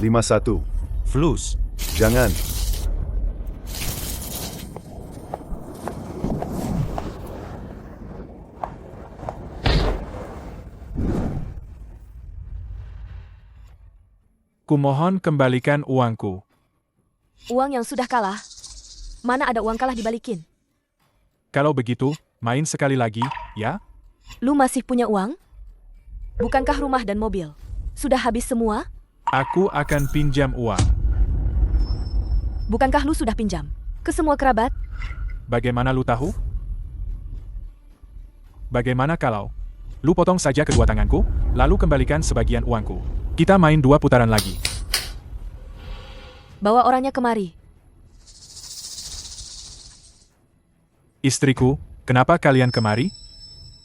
51. Flus. Jangan. Kumohon kembalikan uangku. Uang yang sudah kalah? Mana ada uang kalah dibalikin? Kalau begitu, main sekali lagi, ya? Lu masih punya uang? Bukankah rumah dan mobil sudah habis semua? Aku akan pinjam uang. Bukankah lu sudah pinjam ke semua kerabat? Bagaimana lu tahu? Bagaimana kalau lu potong saja kedua tanganku, lalu kembalikan sebagian uangku? Kita main 2 putaran lagi. Bawa orangnya kemari. Istriku, kenapa kalian kemari?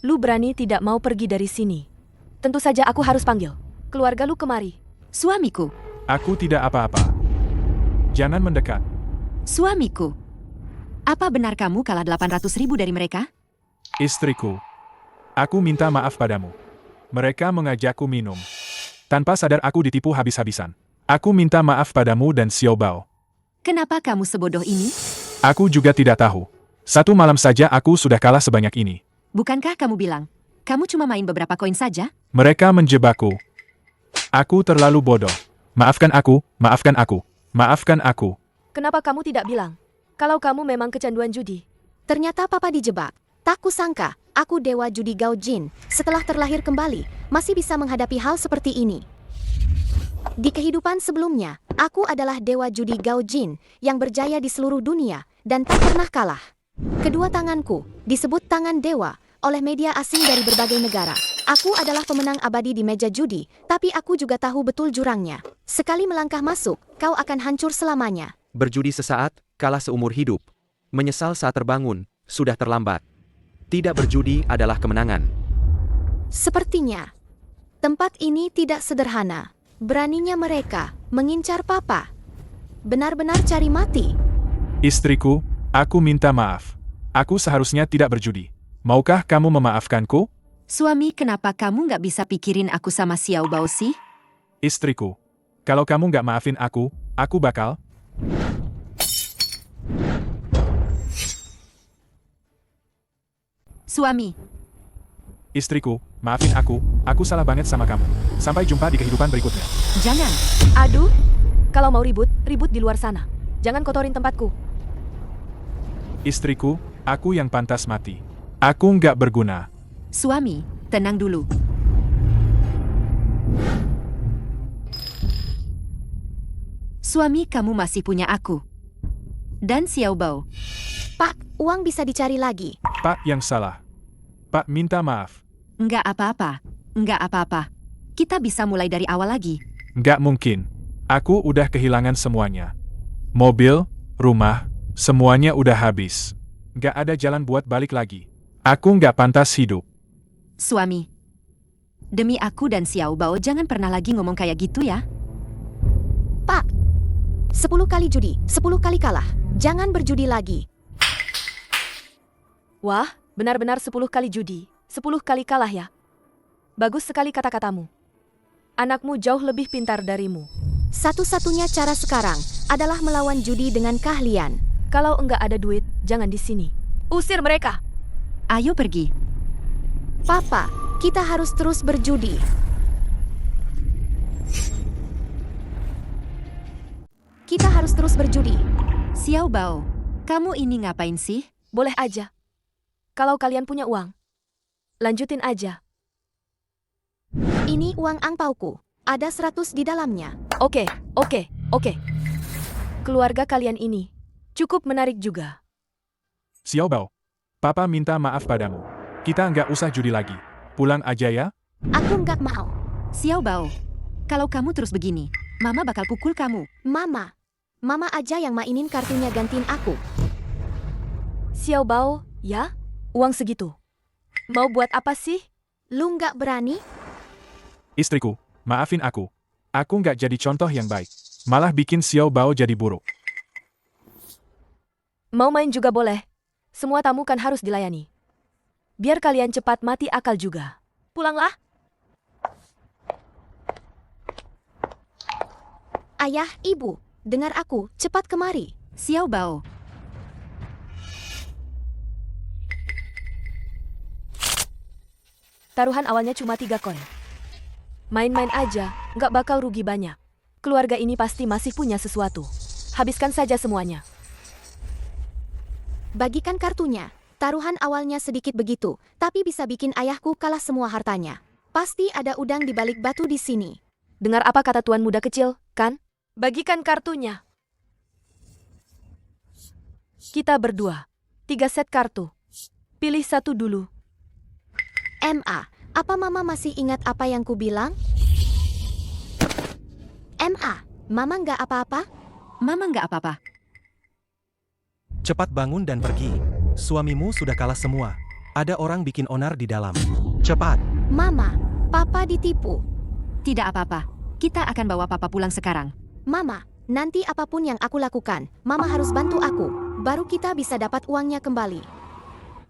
Lu berani tidak mau pergi dari sini? Tentu saja aku harus panggil keluarga lu kemari. Suamiku, Aku tidak apa-apa. Jangan mendekat. suamiku. Apa benar kamu kalah 800.000 dari mereka? Istriku, aku minta maaf padamu. Mereka mengajakku minum. Tanpa sadar aku ditipu habis-habisan. Aku minta maaf padamu dan Xiao Bao. Kenapa kamu sebodoh ini? Aku juga tidak tahu. 1 malam saja aku sudah kalah sebanyak ini. Bukankah kamu bilang, kamu cuma main beberapa koin saja? Mereka menjebakku. Aku terlalu bodoh. Maafkan aku, maafkan aku, maafkan aku. Kenapa kamu tidak bilang kalau kamu memang kecanduan judi? Ternyata papa dijebak. Tak kusangka, aku dewa judi Gao Jin, setelah terlahir kembali, masih bisa menghadapi hal seperti ini. Di kehidupan sebelumnya, aku adalah dewa judi Gao Jin, yang berjaya di seluruh dunia, dan tak pernah kalah. Kedua tanganku disebut tangan dewa oleh media asing dari berbagai negara. Aku adalah pemenang abadi di meja judi, tapi aku juga tahu betul jurangnya. Sekali melangkah masuk, kau akan hancur selamanya. Berjudi sesaat, kalah seumur hidup. Menyesal saat terbangun, sudah terlambat. Tidak berjudi adalah kemenangan. Sepertinya, tempat ini tidak sederhana. Beraninya mereka mengincar papa. Benar-benar cari mati. Istriku, aku minta maaf. Aku seharusnya tidak berjudi. Maukah kamu memaafkanku? Suami, kenapa kamu nggak bisa pikirin aku sama Xiao Bao sih? Istriku, kalau kamu nggak maafin aku bakal... Suami, Istriku, maafin aku salah banget sama kamu. Sampai jumpa di kehidupan berikutnya. jangan. Aduh, kalau mau ribut, ribut di luar sana. Jangan kotorin tempatku. Istriku, aku yang pantas mati. Aku nggak berguna. Suami, tenang dulu. Suami, kamu masih punya aku. Dan Xiao Bao. Pak, uang bisa dicari lagi. Pak yang salah. Pak minta maaf. Nggak apa-apa. Nggak apa-apa. Kita bisa mulai dari awal lagi. Nggak mungkin. Aku udah kehilangan semuanya. Mobil, rumah, semuanya udah habis. Nggak ada jalan buat balik lagi. Aku nggak pantas hidup. Suami, demi aku dan Xiao Bao jangan pernah lagi ngomong kayak gitu ya. Pak, 10 kali judi, 10 kali kalah. Jangan berjudi lagi. Wah, benar-benar 10 kali judi, 10 kali kalah ya. Bagus sekali kata-katamu. Anakmu jauh lebih pintar darimu. Satu-satunya cara sekarang adalah melawan judi dengan keahlian. Kalau enggak ada duit, jangan di sini. Usir mereka. Ayo pergi. Papa, kita harus terus berjudi. Kita harus terus berjudi. Xiao Bao, kamu ini ngapain sih? Boleh aja. Kalau kalian punya uang, lanjutin aja. Ini uang angpauku. Ada 100 di dalamnya. Oke. Keluarga kalian ini cukup menarik juga. Xiao Bao, Papa minta maaf padamu. Kita nggak usah judi lagi. Pulang aja ya. Aku nggak mau. Xiao Bao, kalau kamu terus begini, Mama bakal pukul kamu. Mama aja yang mainin kartunya gantiin aku. Xiao Bao, ya? Uang segitu. Mau buat apa sih? Lu nggak berani? Istriku, maafin aku. Aku nggak jadi contoh yang baik. Malah bikin Xiao Bao jadi buruk. Mau main juga boleh. Semua tamu kan harus dilayani. Biar kalian cepat mati akal juga. Pulanglah. Ayah, ibu, dengar aku, cepat kemari. Xiao Bao, Taruhan awalnya cuma 3 koin. Main-main aja, nggak bakal rugi banyak. Keluarga ini pasti masih punya sesuatu. Habiskan saja semuanya. Bagikan kartunya. Taruhan awalnya sedikit begitu, tapi bisa bikin ayahku kalah semua hartanya. Pasti ada udang di balik batu di sini. Dengar apa kata tuan muda kecil, kan? Bagikan kartunya. Kita berdua. 3 set kartu. Pilih satu dulu. MA, apa Mama masih ingat apa yang ku bilang? MA, Mama nggak apa-apa? Mama nggak apa-apa. Cepat bangun dan pergi. Suamimu sudah kalah semua. Ada orang bikin onar di dalam. Cepat. Mama, Papa ditipu. Tidak apa-apa. Kita akan bawa papa pulang sekarang. Mama, nanti apapun yang aku lakukan, Mama harus bantu aku. Baru kita bisa dapat uangnya kembali.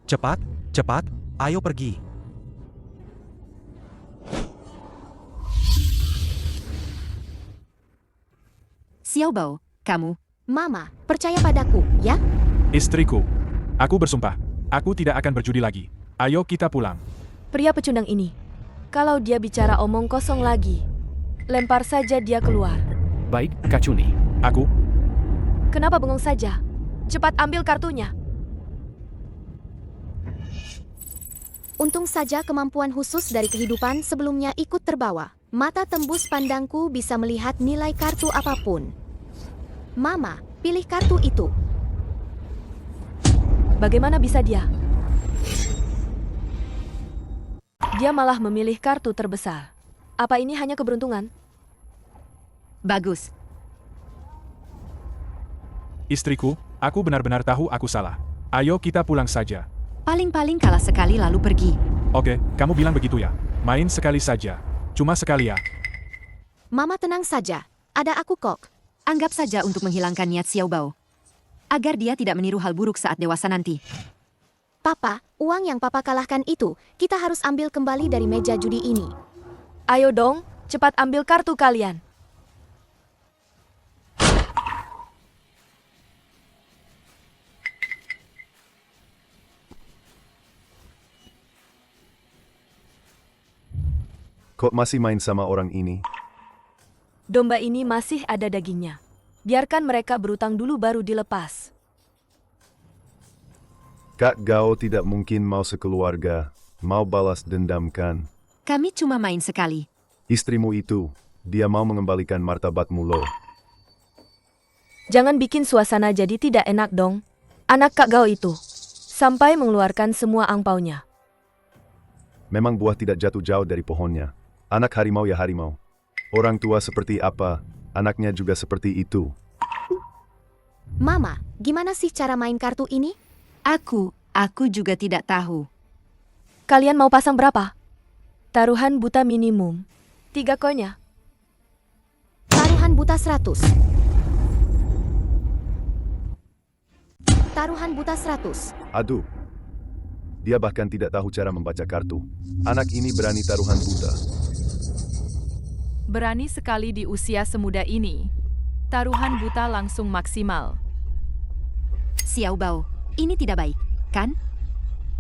Cepat, cepat. Ayo pergi. Xiao Bao, kamu. Mama, percaya padaku, ya? Istriku. Aku bersumpah. Aku tidak akan berjudi lagi. Ayo kita pulang. Pria pecundang ini. Kalau dia bicara omong kosong lagi, lempar saja dia keluar. Baik, Kak Cuni. Aku, Kenapa bengong saja? Cepat ambil kartunya. Untung saja kemampuan khusus dari kehidupan sebelumnya ikut terbawa. Mata tembus pandangku bisa melihat nilai kartu apapun. Mama, pilih kartu itu. Bagaimana bisa dia? Dia malah memilih kartu terbesar. Apa ini hanya keberuntungan? Bagus. istriku, aku benar-benar tahu aku salah. Ayo kita pulang saja. Paling-paling kalah sekali lalu pergi. Oke, kamu bilang begitu ya. Main sekali saja. Cuma sekali ya. Mama tenang saja. Ada aku kok. Anggap saja untuk menghilangkan niat Xiao Bao. Agar dia tidak meniru hal buruk saat dewasa nanti. Papa, uang yang Papa kalahkan itu, kita harus ambil kembali dari meja judi ini. Ayo dong, cepat ambil kartu kalian. Kok masih main sama orang ini? Domba ini masih ada dagingnya. Biarkan mereka berutang dulu baru dilepas. Kak Gao tidak mungkin mau sekeluarga, mau balas dendam kan? Kami cuma main sekali. Istrimu itu, dia mau mengembalikan martabatmu loh. Jangan bikin suasana jadi tidak enak dong. Anak Kak Gao itu. Sampai mengeluarkan semua angpaunya. Memang buah tidak jatuh jauh dari pohonnya. Anak harimau ya harimau. Orang tua seperti apa, anaknya juga seperti itu. Mama, gimana sih cara main kartu ini? Aku juga tidak tahu. Kalian mau pasang berapa? Taruhan buta minimum. 3 koin ya? Taruhan buta 100. Taruhan buta 100. Aduh. Dia bahkan tidak tahu cara membaca kartu. Anak ini berani taruhan buta. Berani sekali di usia semuda ini. Taruhan buta langsung maksimal. Xiao Bao, ini tidak baik, kan?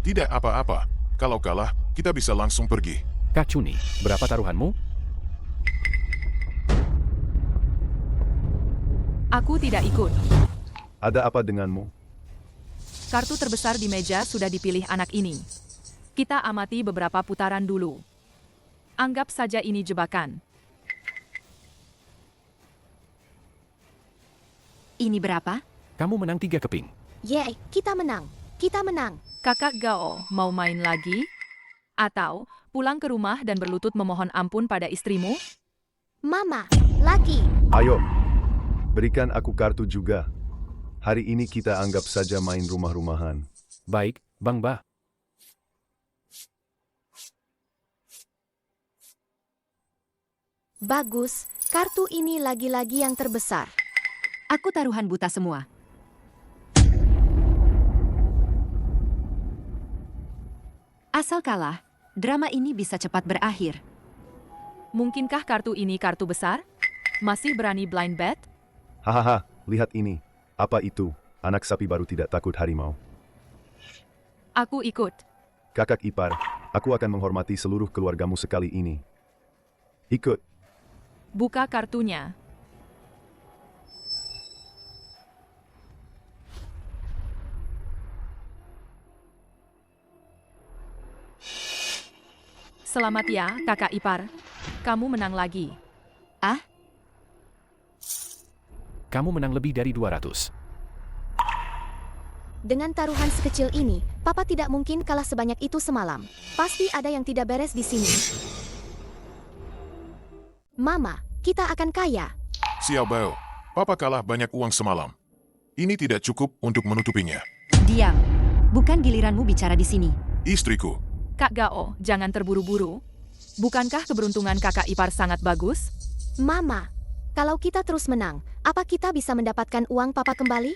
Tidak apa-apa. Kalau kalah, kita bisa langsung pergi. Kak Cuni, berapa taruhanmu? Aku tidak ikut. Ada apa denganmu? Kartu terbesar di meja sudah dipilih anak ini. Kita amati beberapa putaran dulu. Anggap saja ini jebakan. Ini berapa? Kamu menang 3 keping. Yeay, kita menang. Kita menang. Kakak Gao mau main lagi? Atau pulang ke rumah dan berlutut memohon ampun pada istrimu? Mama, lagi. Ayo, berikan aku kartu juga. Hari ini kita anggap saja main rumah-rumahan. Baik, Bang Bah. Bagus, kartu ini lagi-lagi yang terbesar. Aku taruhan buta semua. Asal kalah, drama ini bisa cepat berakhir. Mungkinkah kartu ini kartu besar? Masih berani blind bet? Hahaha, lihat ini. Apa itu? Anak sapi baru tidak takut harimau. Aku ikut. Kakak ipar, aku akan menghormati seluruh keluargamu sekali ini. Ikut. Buka kartunya. Selamat ya, kakak ipar. Kamu menang lagi. Ah, Kamu menang lebih dari 200. Dengan taruhan sekecil ini, Papa tidak mungkin kalah sebanyak itu semalam. Pasti ada yang tidak beres di sini. Mama, kita akan kaya. Xiao Bao, Papa kalah banyak uang semalam. Ini tidak cukup untuk menutupinya. diam. Bukan giliranmu bicara di sini. Istriku, Kak Gao, jangan terburu-buru. Bukankah keberuntungan kakak ipar sangat bagus? Mama, kalau kita terus menang, apa kita bisa mendapatkan uang Papa kembali?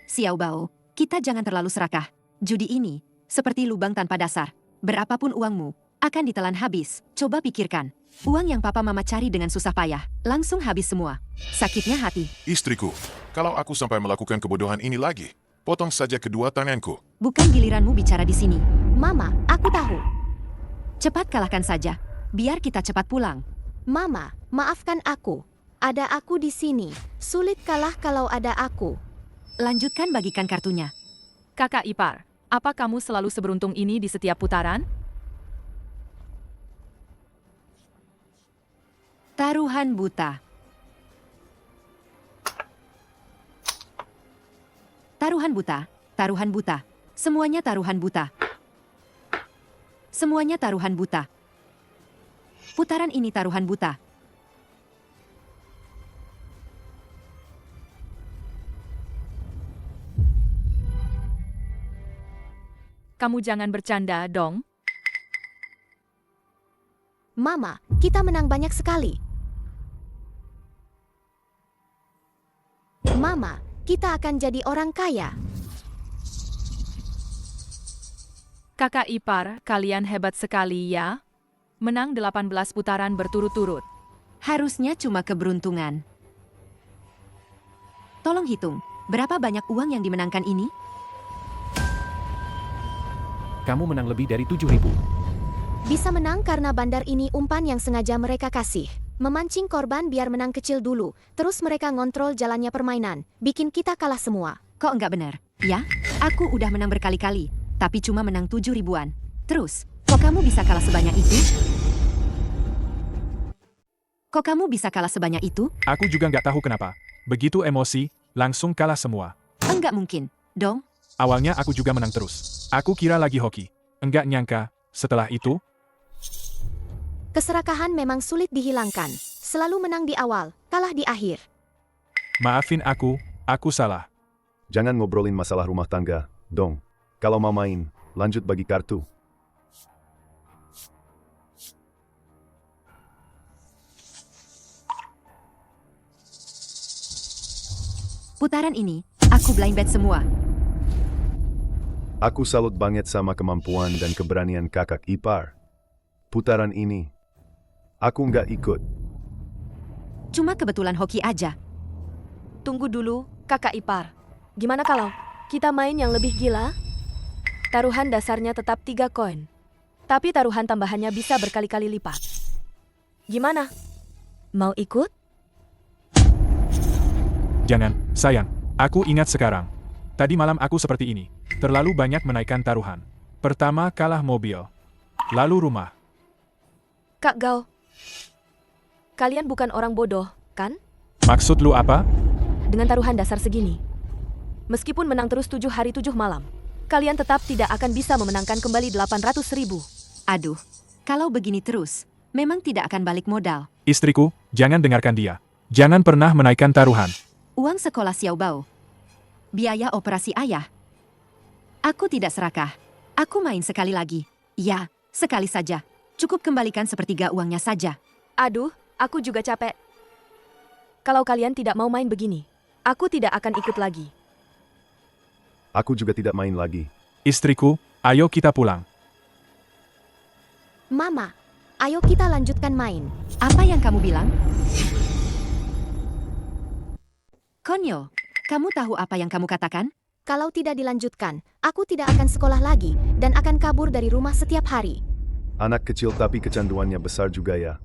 Xiao Bao, kita jangan terlalu serakah. Judi ini, seperti lubang tanpa dasar. Berapapun uangmu, akan ditelan habis. Coba pikirkan. Uang yang papa mama cari dengan susah payah, langsung habis semua. Sakitnya hati. istriku, kalau aku sampai melakukan kebodohan ini lagi, potong saja kedua tanganku. Bukan giliranmu bicara di sini. Mama, aku tahu. Cepat kalahkan saja. Biar kita cepat pulang. Mama, maafkan aku. Ada aku di sini. Sulit kalah kalau ada aku. Lanjutkan bagikan kartunya. Kakak ipar, apa kamu selalu seberuntung ini di setiap putaran? Taruhan buta. Taruhan buta, taruhan buta. Semuanya taruhan buta. Semuanya taruhan buta. Putaran ini taruhan buta. Kamu jangan bercanda dong. Mama, kita menang banyak sekali. Mama, kita akan jadi orang kaya. Kakak ipar, kalian hebat sekali ya. Menang 18 putaran berturut-turut. Harusnya cuma keberuntungan. Tolong hitung, berapa banyak uang yang dimenangkan ini? Kamu menang lebih dari 7.000. Bisa menang karena bandar ini umpan yang sengaja mereka kasih. Memancing korban biar menang kecil dulu, terus mereka ngontrol jalannya permainan, bikin kita kalah semua. Kok enggak benar? Ya, aku udah menang berkali-kali, tapi cuma menang 7 ribuan. Terus, kok kamu bisa kalah sebanyak itu? Kok kamu bisa kalah sebanyak itu? Aku juga nggak tahu kenapa. Begitu emosi, langsung kalah semua. Enggak mungkin, dong. Awalnya aku juga menang terus. Aku kira lagi hoki. Enggak nyangka, setelah itu, Keserakahan memang sulit dihilangkan. Selalu menang di awal, kalah di akhir. maafin aku salah. Jangan ngobrolin masalah rumah tangga, dong. Kalau mau main, lanjut bagi kartu. Putaran ini, aku blind bet semua. Aku salut banget sama kemampuan dan keberanian kakak ipar. Putaran ini, aku nggak ikut. Cuma kebetulan hoki aja. Tunggu dulu, kakak ipar. Gimana kalau kita main yang lebih gila? Taruhan dasarnya tetap 3 koin. Tapi taruhan tambahannya bisa berkali-kali lipat. Gimana? Mau ikut? Jangan, sayang. Aku ingat sekarang. Tadi malam aku seperti ini. Terlalu banyak menaikkan taruhan. Pertama kalah mobil. Lalu rumah. Kak Gao. Kalian bukan orang bodoh, kan? Maksud lu apa? Dengan taruhan dasar segini. Meskipun menang terus 7 hari 7 malam, kalian tetap tidak akan bisa memenangkan kembali 800.000. Aduh, kalau begini terus, memang tidak akan balik modal. Istriku, jangan dengarkan dia. Jangan pernah menaikkan taruhan. Uang sekolah Xiao Bao. Biaya operasi ayah. Aku tidak serakah. Aku main sekali lagi. Ya, sekali saja. Cukup kembalikan sepertiga uangnya saja. Aduh, aku juga capek. Kalau kalian tidak mau main begini, aku tidak akan ikut lagi. Aku juga tidak main lagi. Istriku, ayo kita pulang. Mama, ayo kita lanjutkan main. Apa yang kamu bilang? Konyo, kamu tahu apa yang kamu katakan? Kalau tidak dilanjutkan, aku tidak akan sekolah lagi dan akan kabur dari rumah setiap hari. Anak kecil tapi kecanduannya besar juga ya.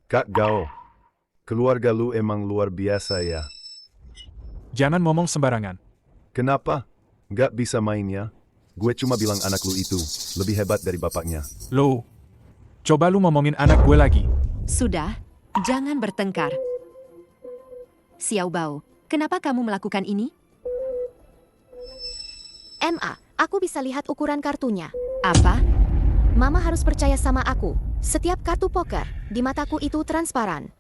Kak Gao, keluarga lu emang luar biasa ya. Jangan ngomong sembarangan. Kenapa? Nggak bisa mainnya? Gue cuma bilang anak lu itu lebih hebat dari bapaknya. Lo, coba lu ngomongin anak gue lagi. Sudah, jangan bertengkar. Xiao Bao, kenapa kamu melakukan ini? MA, aku bisa lihat ukuran kartunya. Apa? Mama harus percaya sama aku. Setiap kartu poker di mataku itu transparan.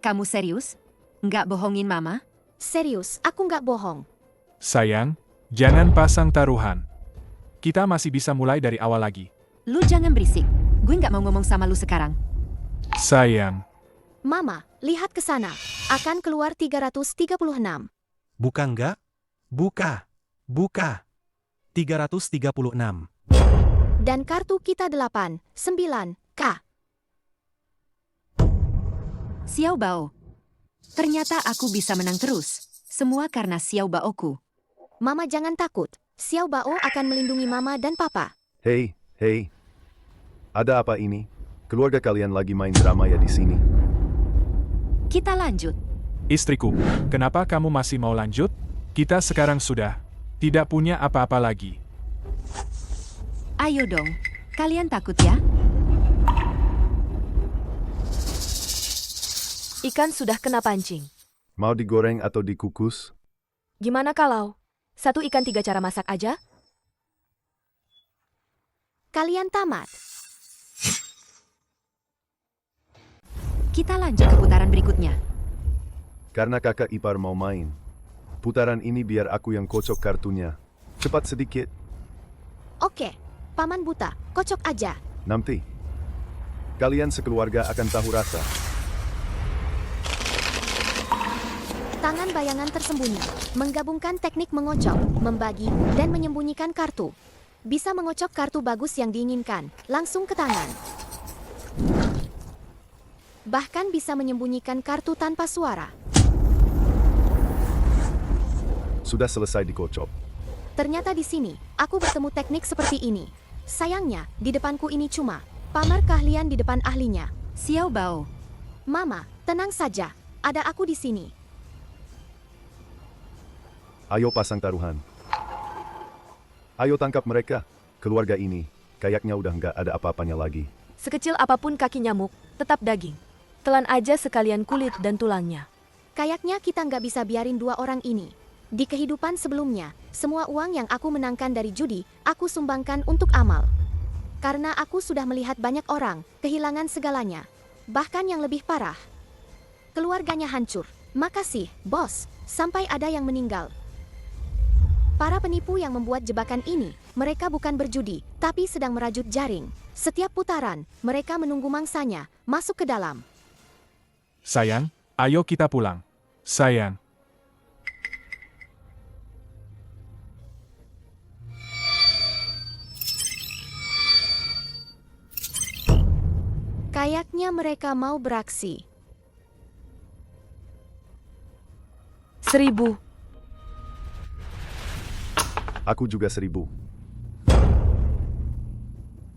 Kamu serius? Nggak bohongin Mama? Serius, aku nggak bohong. Sayang, jangan pasang taruhan. Kita masih bisa mulai dari awal lagi. Lu jangan berisik. Gue nggak mau ngomong sama lu sekarang. Sayang, Mama, lihat ke sana. Akan keluar 336. Buka nggak? Buka. Buka. 336. Dan kartu kita 8, 9, K. Xiao Bao. Ternyata aku bisa menang terus. Semua karena Xiao Baoku. Mama jangan takut. Xiao Bao akan melindungi Mama dan Papa. Hei, hei. Ada apa ini? Keluarga kalian lagi main drama ya di sini. Kita lanjut. istriku, kenapa kamu masih mau lanjut? Kita sekarang sudah tidak punya apa-apa lagi. Ayo dong. Kalian takut ya? Ikan sudah kena pancing. Mau digoreng atau dikukus? Gimana kalau 1 ikan 3 cara masak aja? Kalian tamat. Kita lanjut ke putaran berikutnya. Karena kakak ipar mau main. Putaran ini biar aku yang kocok kartunya. Cepat sedikit. Oke, Paman Buta, kocok aja. Nanti. Kalian sekeluarga akan tahu rasa. Tangan bayangan tersembunyi, menggabungkan teknik mengocok, membagi, dan menyembunyikan kartu. Bisa mengocok kartu bagus yang diinginkan, langsung ke tangan. Bahkan bisa menyembunyikan kartu tanpa suara. Sudah selesai dikocok. Ternyata di sini, aku bertemu teknik seperti ini. Sayangnya, di depanku ini cuma pamer keahlian di depan ahlinya. Xiao Bao. Mama, tenang saja. Ada aku di sini. Ayo pasang taruhan. Ayo tangkap mereka. Keluarga ini, kayaknya udah nggak ada apa-apanya lagi. Sekecil apapun kaki nyamuk, tetap daging. Telan aja sekalian kulit dan tulangnya. Kayaknya kita nggak bisa biarin 2 orang ini. Di kehidupan sebelumnya, semua uang yang aku menangkan dari judi, aku sumbangkan untuk amal. Karena aku sudah melihat banyak orang kehilangan segalanya. Bahkan yang lebih parah, keluarganya hancur. Makasih, bos, sampai ada yang meninggal. Para penipu yang membuat jebakan ini, mereka bukan berjudi, tapi sedang merajut jaring. Setiap putaran, mereka menunggu mangsanya masuk ke dalam. Sayang, ayo kita pulang. Sayang. Kayaknya mereka mau beraksi. 1000. Aku juga 1000.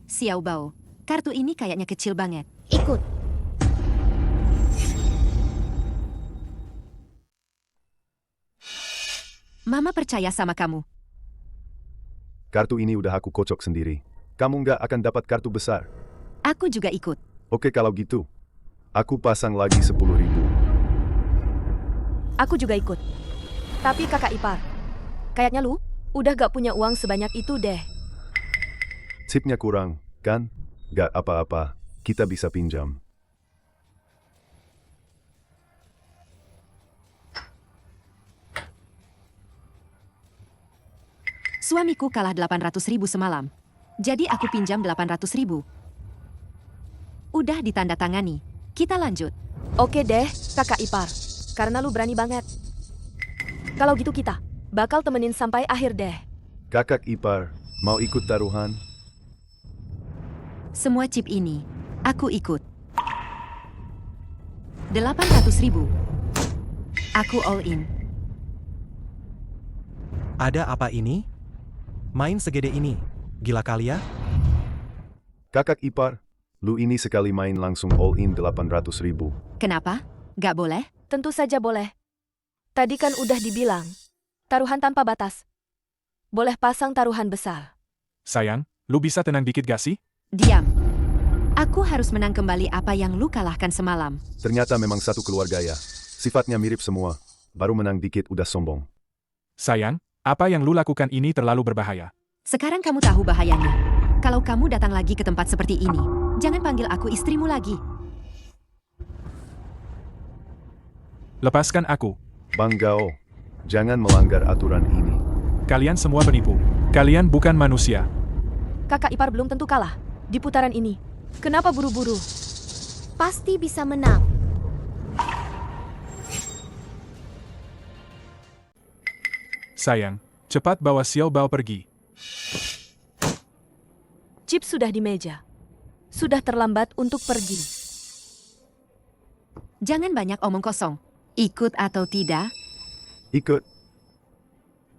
Xiao Bao. Kartu ini kayaknya kecil banget. Ikut. Mama percaya sama kamu. Kartu ini udah aku kocok sendiri. Kamu nggak akan dapat kartu besar. Aku juga ikut. Oke kalau gitu. Aku pasang lagi 10.000. Aku juga ikut. Tapi kakak ipar, kayaknya lu udah gak punya uang sebanyak itu deh. Chipnya kurang, kan? Gak apa-apa, kita bisa pinjam. Suamiku kalah 800.000 semalam. Jadi aku pinjam 800.000. Udah ditandatangani. Kita lanjut. Oke deh, kakak ipar. Karena lu berani banget. Kalau gitu kita bakal temenin sampai akhir deh. Kakak ipar, mau ikut taruhan? Semua chip ini, aku ikut. 800.000. Aku all in. Ada apa ini? Main segede ini. Gila kali ya? Kakak ipar, lu ini sekali main langsung all in 800.000. Kenapa? Gak boleh? Tentu saja boleh. Tadi kan udah dibilang. Taruhan tanpa batas. Boleh pasang taruhan besar. Sayang, lu bisa tenang dikit gak sih? Diam. Aku harus menang kembali apa yang lu kalahkan semalam. Ternyata memang satu keluarga ya. Sifatnya mirip semua. Baru menang dikit udah sombong. Sayang, apa yang lu lakukan ini terlalu berbahaya. Sekarang kamu tahu bahayanya. Kalau kamu datang lagi ke tempat seperti ini, jangan panggil aku istrimu lagi. Lepaskan aku. Bang Gao, jangan melanggar aturan ini. Kalian semua penipu. Kalian bukan manusia. Kakak ipar belum tentu kalah di putaran ini. Kenapa buru-buru? Pasti bisa menang. Sayang, cepat bawa Xiao Bao pergi. Chip sudah di meja. Sudah terlambat untuk pergi. Jangan banyak omong kosong. Ikut atau tidak? Ikut.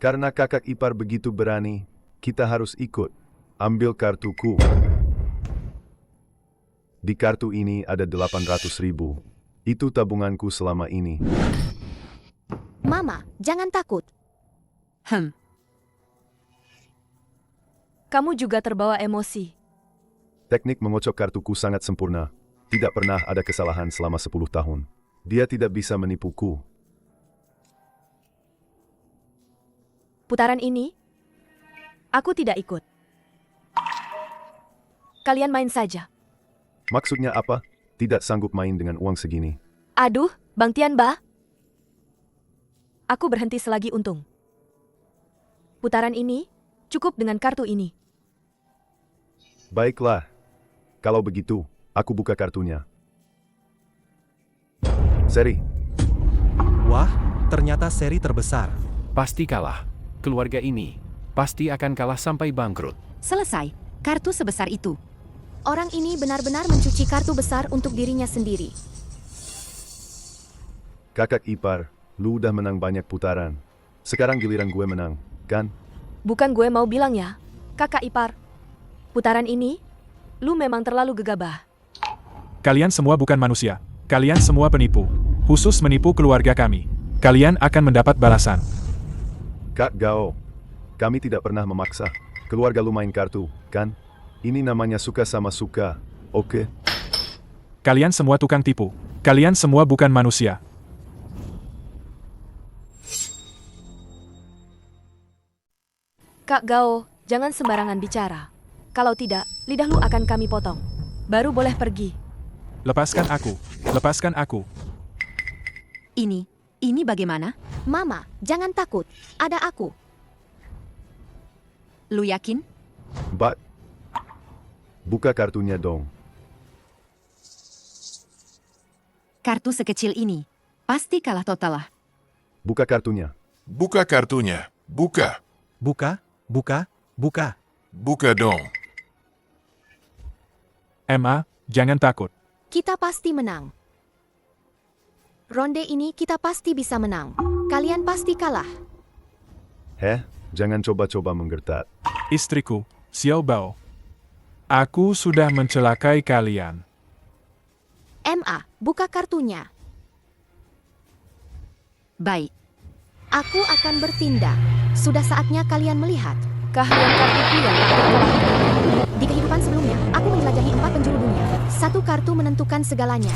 Karena kakak ipar begitu berani, kita harus ikut. Ambil kartuku. Di kartu ini ada 800.000. Itu tabunganku selama ini. Mama, jangan takut. Kamu juga terbawa emosi. Teknik mengocok kartuku sangat sempurna. Tidak pernah ada kesalahan selama 10 tahun. Dia tidak bisa menipuku. Putaran ini, aku tidak ikut. Kalian main saja. Maksudnya apa? Tidak sanggup main dengan uang segini. Aduh, Bang Tianba. Aku berhenti selagi untung. Putaran ini, cukup dengan kartu ini. Baiklah. Kalau begitu, aku buka kartunya. Seri. Wah, ternyata seri terbesar. Pasti kalah. Keluarga ini pasti akan kalah sampai bangkrut. Selesai. Kartu sebesar itu. Orang ini benar-benar mencuci kartu besar untuk dirinya sendiri. Kakak ipar, lu udah menang banyak putaran. Sekarang giliran gue menang, kan? Bukan gue mau bilang ya, kakak ipar. Putaran ini, lu memang terlalu gegabah. Kalian semua bukan manusia. Kalian semua penipu. Khusus menipu keluarga kami. Kalian akan mendapat balasan. Kak Gao, kami tidak pernah memaksa. Keluarga lu main kartu, kan? Ini namanya suka sama suka, oke? Kalian semua tukang tipu. Kalian semua bukan manusia. Kak Gao, jangan sembarangan bicara. Kalau tidak, lidah lu akan kami potong. Baru boleh pergi. Lepaskan aku. Lepaskan aku. Ini bagaimana? Mama, jangan takut. Ada aku. Lu yakin? But, buka kartunya dong. Kartu sekecil ini pasti kalah total lah. Buka kartunya. Buka kartunya. Buka. Buka, buka, buka. Buka dong. Emma, jangan takut. Kita pasti menang. Ronde ini kita pasti bisa menang. Kalian pasti kalah. Jangan coba-coba menggertak. Istriku, Xiao Bao. Aku sudah mencelakai kalian. MA, buka kartunya. Baik. Aku akan bertindak. Sudah saatnya kalian melihat. Keahlian kartuku yang tak terkalahkan. Di kehidupan sebelumnya, aku menjelajahi 4 penjuru dunia. Satu kartu menentukan segalanya.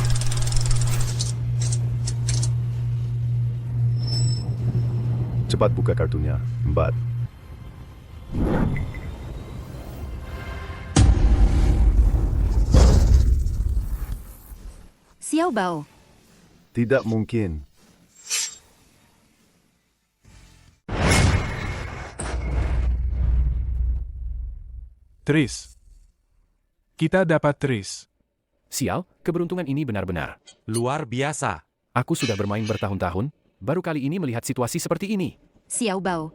Cepat buka kartunya, Mbak. Xiao Bao. Tidak mungkin. Tris. Kita dapat Tris. Sial, keberuntungan ini benar-benar. Luar biasa. Aku sudah bermain bertahun-tahun, baru kali ini melihat situasi seperti ini. Xiao Bao.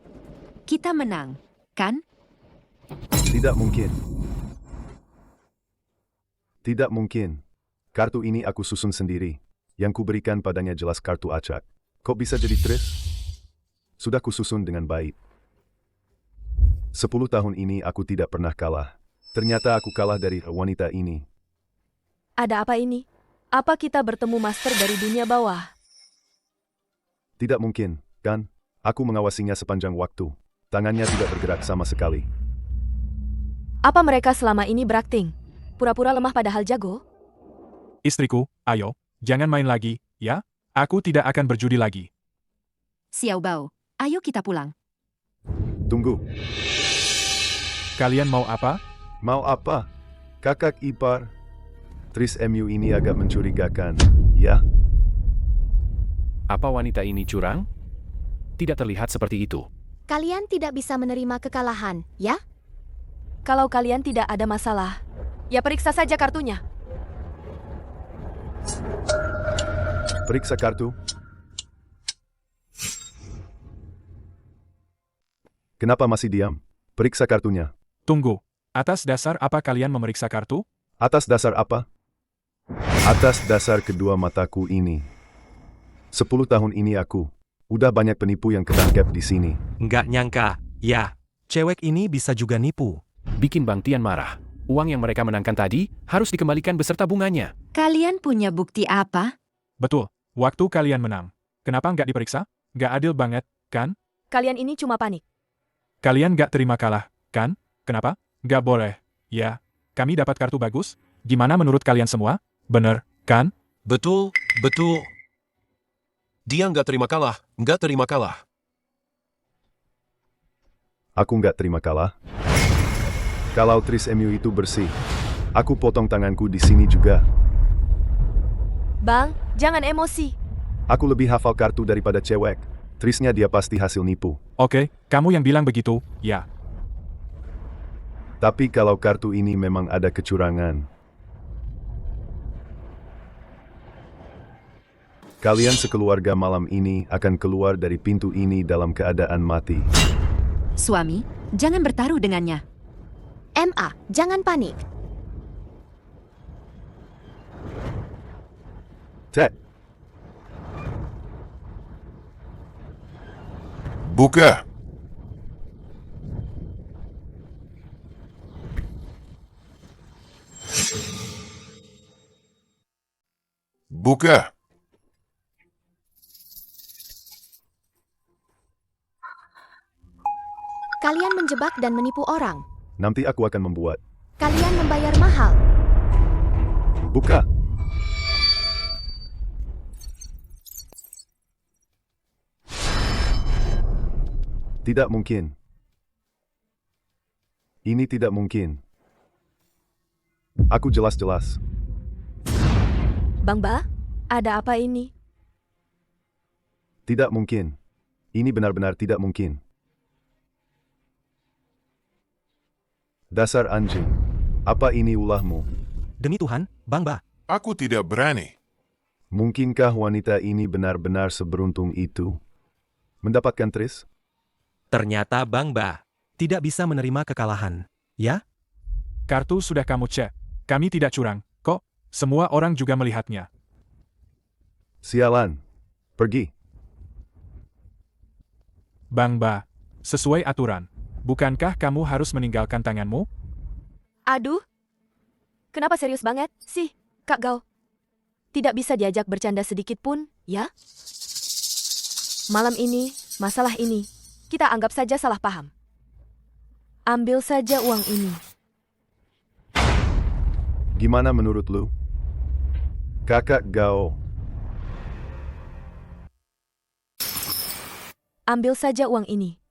Kita menang, kan? Tidak mungkin. Tidak mungkin. Kartu ini aku susun sendiri. Yang kuberikan padanya jelas kartu acak. Kok bisa jadi Tris? Sudah kususun dengan baik. 10 tahun ini aku tidak pernah kalah. Ternyata aku kalah dari wanita ini. Ada apa ini? Apa kita bertemu master dari dunia bawah? Tidak mungkin, kan? Aku mengawasinya sepanjang waktu. Tangannya tidak bergerak sama sekali. Apa mereka selama ini berakting? Pura-pura lemah padahal jago? Istriku, ayo, jangan main lagi, ya? Aku tidak akan berjudi lagi. Xiao Bao, ayo kita pulang. Tunggu, Kalian mau apa? mau apa? Kakak ipar. Tris MU ini agak mencurigakan, ya? Apa wanita ini curang? Tidak terlihat seperti itu. Kalian tidak bisa menerima kekalahan, ya? Kalau kalian tidak ada masalah, ya periksa saja kartunya. Periksa kartu. Kenapa masih diam? Periksa kartunya. Tunggu, atas dasar apa kalian memeriksa kartu? Atas dasar apa? Atas dasar kedua mataku ini. 10 tahun ini aku. Udah banyak penipu yang ketangkep di sini. Nggak nyangka, ya. Cewek ini bisa juga nipu. Bikin Bang Tian marah. Uang yang mereka menangkan tadi harus dikembalikan beserta bunganya. Kalian punya bukti apa? Betul, waktu kalian menang. Kenapa nggak diperiksa? Nggak adil banget, kan? Kalian ini cuma panik. Kalian nggak terima kalah, kan? Kenapa? Nggak boleh. Ya, kami dapat kartu bagus. Gimana menurut kalian semua? Bener, kan? Betul, betul. Dia nggak terima kalah, nggak terima kalah. Aku nggak terima kalah. Kalau Tris MU itu bersih, aku potong tanganku di sini juga. Bang, jangan emosi. Aku lebih hafal kartu daripada cewek. Trisnya dia pasti hasil nipu. Oke, kamu yang bilang begitu, ya. Tapi kalau kartu ini memang ada kecurangan. Kalian sekeluarga malam ini akan keluar dari pintu ini dalam keadaan mati. Suami, jangan bertaruh dengannya. MA, jangan panik. Ted, Buka. Buka. Kalian menjebak dan menipu orang. nanti aku akan membuat. Kalian membayar mahal. Buka. Tidak mungkin. Ini tidak mungkin. Aku jelas-jelas. Bang Ba, ada apa ini? Tidak mungkin. Ini benar-benar tidak mungkin. Dasar anjing. Apa ini ulahmu? Demi Tuhan, Bang Ba. Aku tidak berani. Mungkinkah wanita ini benar-benar seberuntung itu? Mendapatkan Tris? Ternyata Bang Ba tidak bisa menerima kekalahan. Ya? Kartu sudah kamu cek. Kami tidak curang, kok. Semua orang juga melihatnya. Sialan. Pergi. Bang Ba, sesuai aturan. Bukankah kamu harus meninggalkan tanganmu? Aduh, kenapa serius banget sih, Kak Gao? Tidak bisa diajak bercanda sedikit pun, ya? Malam ini, masalah ini, kita anggap saja salah paham. Ambil saja uang ini. Gimana menurut lu? Kakak Gao. Ambil saja uang ini.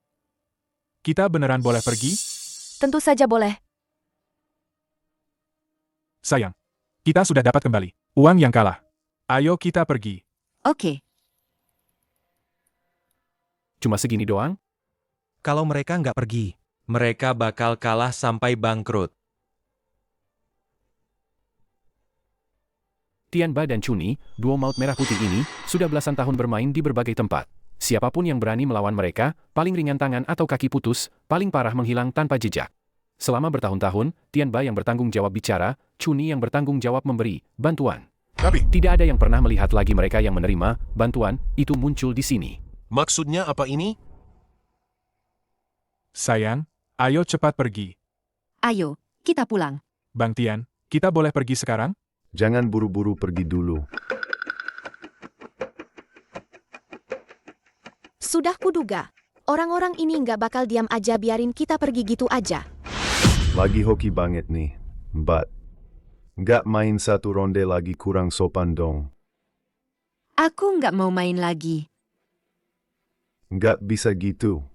Kita beneran boleh pergi? Tentu saja boleh. Sayang, kita sudah dapat kembali uang yang kalah. Ayo kita pergi. Oke. Cuma segini doang? Kalau mereka nggak pergi, mereka bakal kalah sampai bangkrut. Tian Ba dan Chuni, duo maut merah putih ini, sudah belasan tahun bermain di berbagai tempat. Siapapun yang berani melawan mereka, paling ringan tangan atau kaki putus, paling parah menghilang tanpa jejak. Selama bertahun-tahun, Tian Ba yang bertanggung jawab bicara, Chuni yang bertanggung jawab memberi bantuan. Tapi, Tidak ada yang pernah melihat lagi mereka yang menerima bantuan itu muncul di sini. Maksudnya apa ini? Sayang, Ayo cepat pergi. Ayo, kita pulang. Bang Tian, kita boleh pergi sekarang? Jangan buru-buru pergi dulu. Sudah kuduga. Orang-orang ini nggak bakal diam aja biarin kita pergi gitu aja. Lagi hoki banget nih, Mbak. Nggak main satu ronde lagi kurang sopan dong. Aku nggak mau main lagi. Nggak bisa gitu.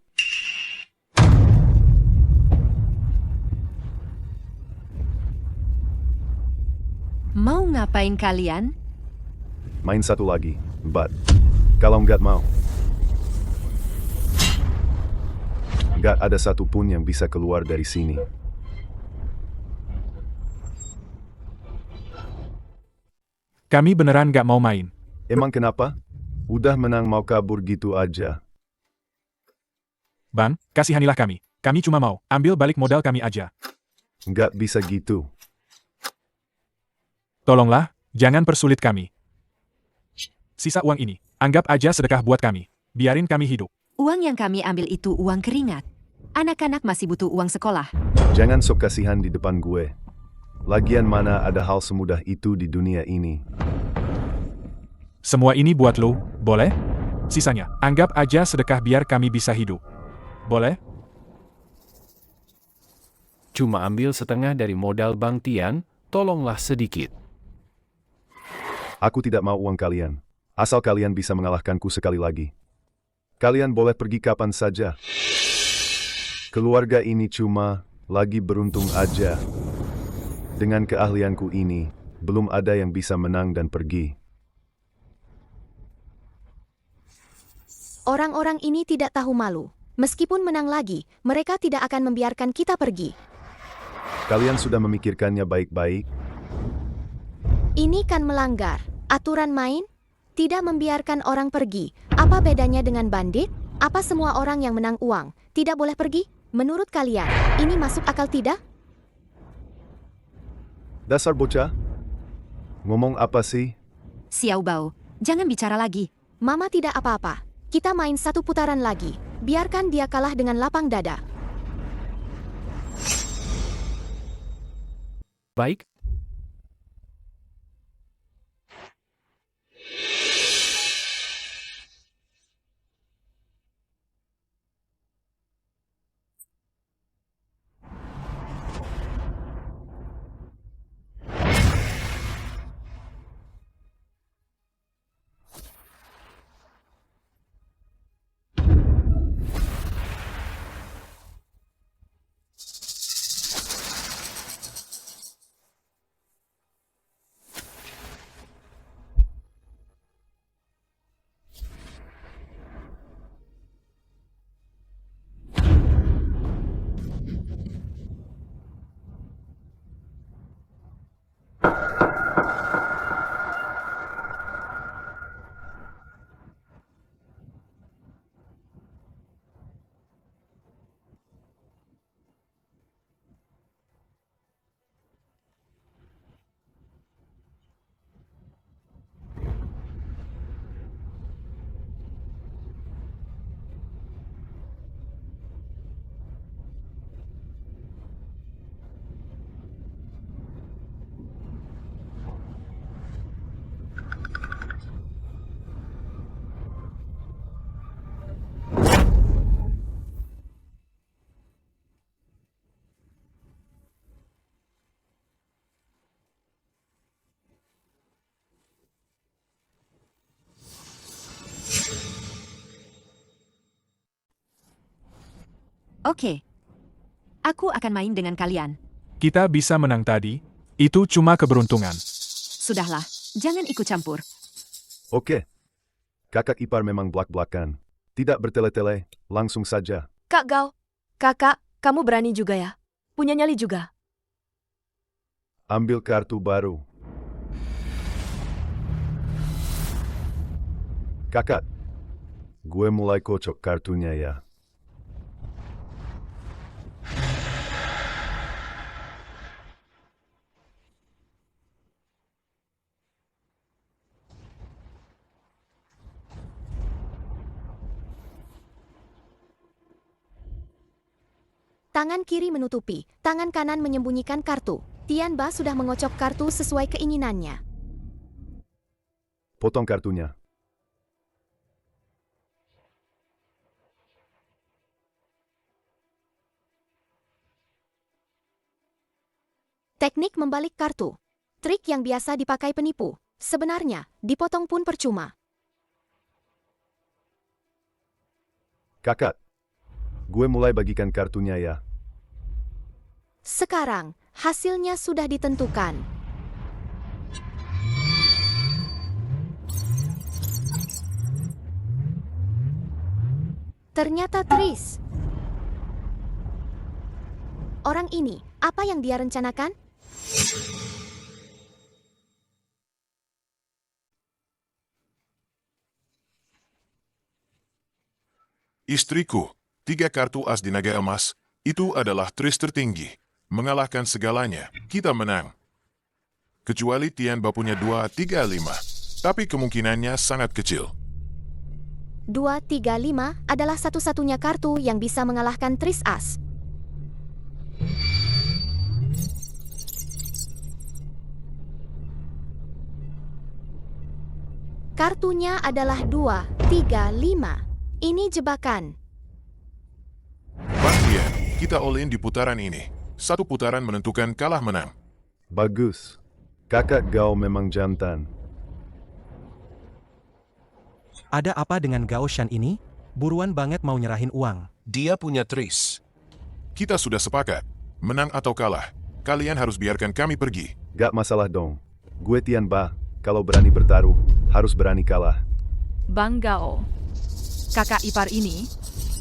Mau ngapain kalian? Main satu lagi, Mbak. Kalau nggak mau. Nggak ada satupun yang bisa keluar dari sini. Kami beneran nggak mau main. Emang kenapa? Udah menang mau kabur gitu aja. Bang, kasihanilah kami. Kami cuma mau ambil balik modal kami aja. Nggak bisa gitu. Tolonglah, jangan persulit kami. Sisa uang ini, anggap aja sedekah buat kami. Biarin kami hidup. Uang yang kami ambil itu uang keringat. Anak-anak masih butuh uang sekolah. Jangan sok kasihan di depan gue. Lagian mana ada hal semudah itu di dunia ini. Semua ini buat lo, boleh? Sisanya, anggap aja sedekah biar kami bisa hidup. Boleh? Cuma ambil setengah dari modal Bang Tian, tolonglah sedikit. Aku tidak mau uang kalian. Asal kalian bisa mengalahkanku sekali lagi. Kalian boleh pergi kapan saja. Keluarga ini cuma lagi beruntung aja. Dengan keahlianku ini, belum ada yang bisa menang dan pergi. Orang-orang ini tidak tahu malu. Meskipun menang lagi, mereka tidak akan membiarkan kita pergi. Kalian sudah memikirkannya baik-baik? Ini kan melanggar aturan main? Tidak membiarkan orang pergi. Apa bedanya dengan bandit? Apa semua orang yang menang uang tidak boleh pergi? Menurut kalian, ini masuk akal tidak? Dasar bocah? Ngomong apa sih? Xiao Bao, jangan bicara lagi. Mama tidak apa-apa. Kita main satu putaran lagi. Biarkan dia kalah dengan lapang dada. Baik, Oke. Aku akan main dengan kalian. Kita bisa menang tadi, itu cuma keberuntungan. Sudahlah, jangan ikut campur. Oke. Kakak ipar memang belak-belakan. Tidak bertele-tele, langsung saja. Kak Gao, kakak, kamu berani juga ya? Punya nyali juga. Ambil kartu baru. Kakak, gue mulai kocok kartunya ya. Tangan kiri menutupi, tangan kanan menyembunyikan kartu. Tian Ba sudah mengocok kartu sesuai keinginannya. Potong kartunya. Teknik membalik kartu. Trik yang biasa dipakai penipu. Sebenarnya, dipotong pun percuma. Kakak, gue mulai bagikan kartunya ya. Sekarang, hasilnya sudah ditentukan. Ternyata Tris. Orang ini, apa yang dia rencanakan? Istriku, 3 kartu as di naga emas, itu adalah Tris tertinggi. Mengalahkan segalanya, kita menang. Kecuali Tian Ba punya 2, 3, 5. Tapi kemungkinannya sangat kecil. 2, 3, 5 adalah satu-satunya kartu yang bisa mengalahkan Tris As. Kartunya adalah 2, 3, 5. Ini jebakan. Bang Tian, kita all in di putaran ini. 1 putaran menentukan kalah menang. Bagus. Kakak Gao memang jantan. Ada apa dengan Gao Shan ini? Buruan banget mau nyerahin uang. Dia punya Tris. Kita sudah sepakat. Menang atau kalah, kalian harus biarkan kami pergi. Gak masalah dong. Gue Tian Ba, kalau berani bertaruh, harus berani kalah. Bang Gao, kakak ipar ini,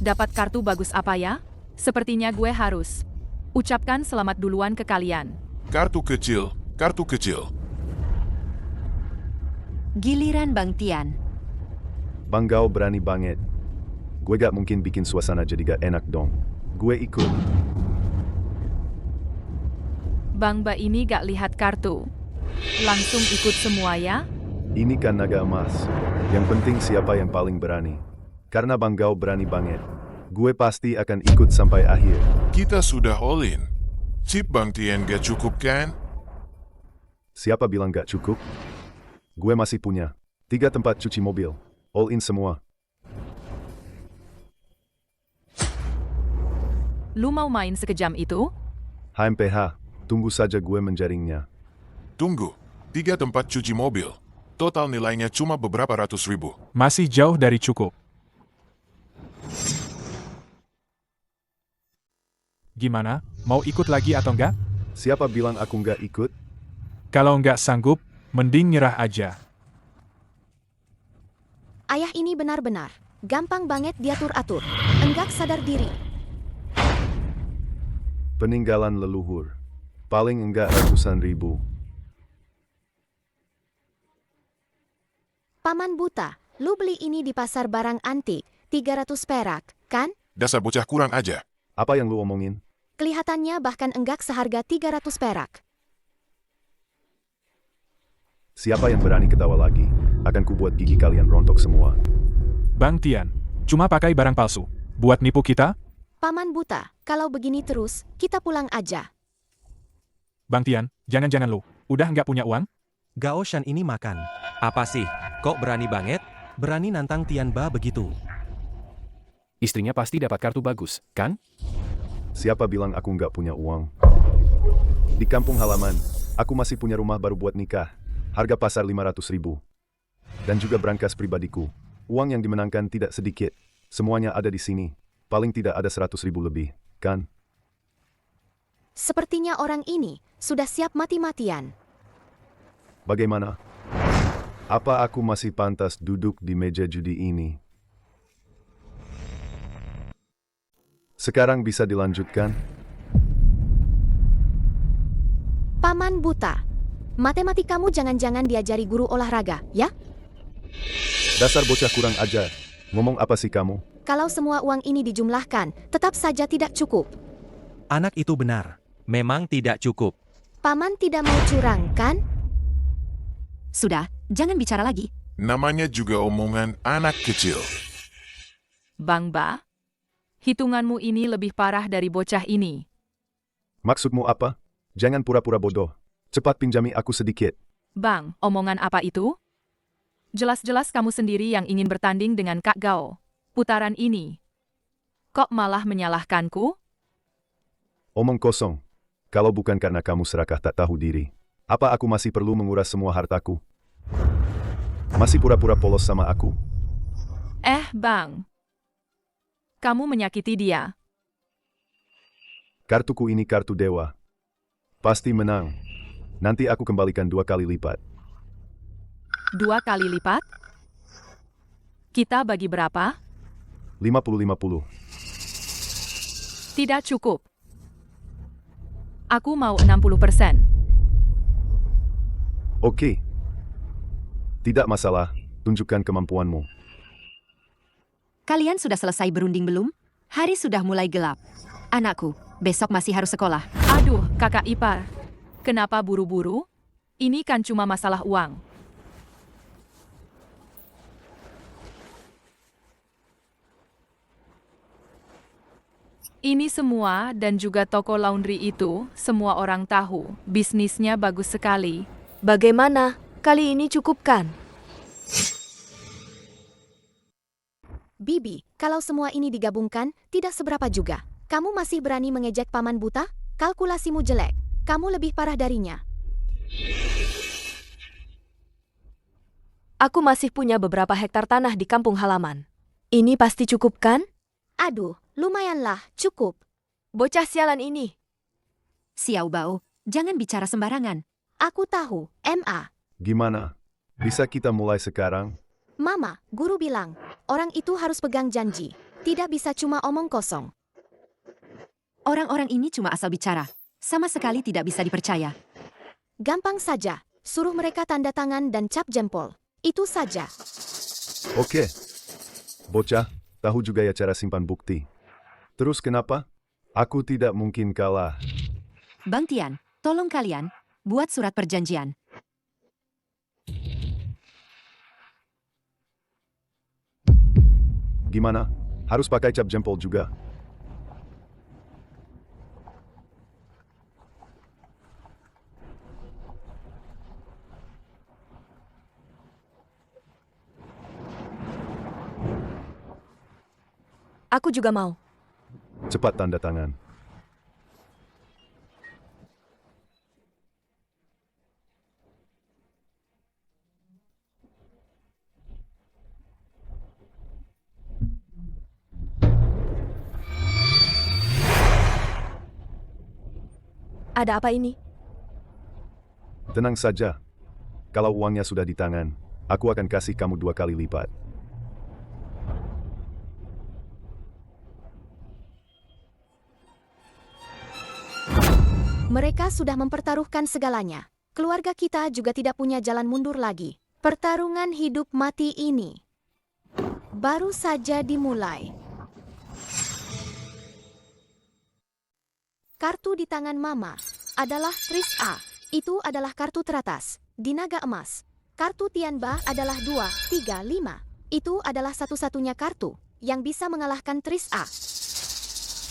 dapat kartu bagus apa ya? Sepertinya gue harus ucapkan selamat duluan ke kalian. Kartu kecil, kartu kecil. Giliran Bang Tian. Bang Gao berani banget. Gue gak mungkin bikin suasana jadi gak enak dong. Gue ikut. Bang Ba ini gak lihat kartu. Langsung ikut semua ya? Ini kan naga emas. Yang penting siapa yang paling berani. Karena Bang Gao berani banget. Gue pasti akan ikut sampai akhir. Kita sudah all in. Chip Bang Tian gak cukup kan? Siapa bilang gak cukup? Gue masih punya 3 tempat cuci mobil. All in semua. Lu mau main sekejam itu? HMPH, tunggu saja gue menjaringnya. Tunggu, 3 tempat cuci mobil. Total nilainya cuma beberapa ratus ribu. Masih jauh dari cukup. Gimana? Mau ikut lagi atau enggak? Siapa bilang aku nggak ikut? Kalau enggak sanggup, mending nyerah aja. Ayah ini benar-benar gampang banget diatur-atur. Enggak sadar diri. Peninggalan leluhur. Paling enggak ratusan ribu. Paman buta, lu beli ini di pasar barang antik, 300 perak, kan? Dasar bocah kurang aja. Apa yang lu omongin? Kelihatannya bahkan enggak seharga 300 perak. Siapa yang berani ketawa lagi? Akan kubuat gigi kalian rontok semua. Bang Tian, cuma pakai barang palsu. Buat nipu kita? Paman buta, kalau begini terus, kita pulang aja. Bang Tian, jangan-jangan lu. Udah nggak punya uang? Gao Shan ini makan. Apa sih? Kok berani banget? Berani nantang Tian Ba begitu. Istrinya pasti dapat kartu bagus, kan? Siapa bilang aku nggak punya uang? Di kampung halaman, aku masih punya rumah baru buat nikah. Harga pasar 500 ribu. Dan juga brankas pribadiku. Uang yang dimenangkan tidak sedikit. Semuanya ada di sini. Paling tidak ada 100 ribu lebih, kan? Sepertinya orang ini sudah siap mati-matian. Bagaimana? Apa aku masih pantas duduk di meja judi ini? Sekarang bisa dilanjutkan? Paman buta, matematikamu jangan-jangan diajari guru olahraga, ya? Dasar bocah kurang ajar. Ngomong apa sih kamu? Kalau semua uang ini dijumlahkan, tetap saja tidak cukup. Anak itu benar. Memang tidak cukup. Paman tidak mau curang, kan? Sudah, jangan bicara lagi. Namanya juga omongan anak kecil. Bang Ba, Hitunganmu ini lebih parah dari bocah ini. Maksudmu apa? Jangan pura-pura bodoh. Cepat pinjami aku sedikit. Bang, omongan apa itu? Jelas-jelas kamu sendiri yang ingin bertanding dengan Kak Gao. Putaran ini. Kok malah menyalahkanku? Omong kosong. Kalau bukan karena kamu serakah tak tahu diri, apa aku masih perlu menguras semua hartaku? Masih pura-pura polos sama aku? Bang. Kamu menyakiti dia. Kartuku ini kartu dewa. Pasti menang. Nanti aku kembalikan 2 kali lipat. 2 kali lipat? Kita bagi berapa? 50-50. Tidak cukup. Aku mau 60%. Oke. Tidak masalah, tunjukkan kemampuanmu. Kalian sudah selesai berunding belum? Hari sudah mulai gelap. Anakku, besok masih harus sekolah. Aduh, kakak ipar. Kenapa buru-buru? Ini kan cuma masalah uang. Ini semua dan juga toko laundry itu, semua orang tahu. Bisnisnya bagus sekali. Bagaimana? Kali ini cukupkan. Bibi, kalau semua ini digabungkan, tidak seberapa juga. Kamu masih berani mengejek paman buta? Kalkulasimu jelek. Kamu lebih parah darinya. Aku masih punya beberapa hektar tanah di kampung halaman. Ini pasti cukup kan? Aduh, lumayanlah, cukup. Bocah sialan ini. Xiao Bao, jangan bicara sembarangan. Aku tahu, MA. Gimana? Bisa kita mulai sekarang? Mama, guru bilang, orang itu harus pegang janji. Tidak bisa cuma omong kosong. Orang-orang ini cuma asal bicara. Sama sekali tidak bisa dipercaya. Gampang saja, suruh mereka tanda tangan dan cap jempol. Itu saja. Oke. Bocah, tahu juga ya cara simpan bukti. Terus kenapa? Aku tidak mungkin kalah. Bang Tian, tolong kalian, buat surat perjanjian. Gimana? Harus pakai cap jempol juga? Aku juga mau. Cepat tanda tangan. Ada apa ini? Tenang saja. Kalau uangnya sudah di tangan, aku akan kasih kamu 2 kali lipat. Mereka sudah mempertaruhkan segalanya. Keluarga kita juga tidak punya jalan mundur lagi. Pertarungan hidup mati ini baru saja dimulai. Kartu di tangan Mama adalah Tris A. Itu adalah kartu teratas di naga emas. Kartu Tianba adalah 2, 3, 5. Itu adalah satu-satunya kartu yang bisa mengalahkan Tris A.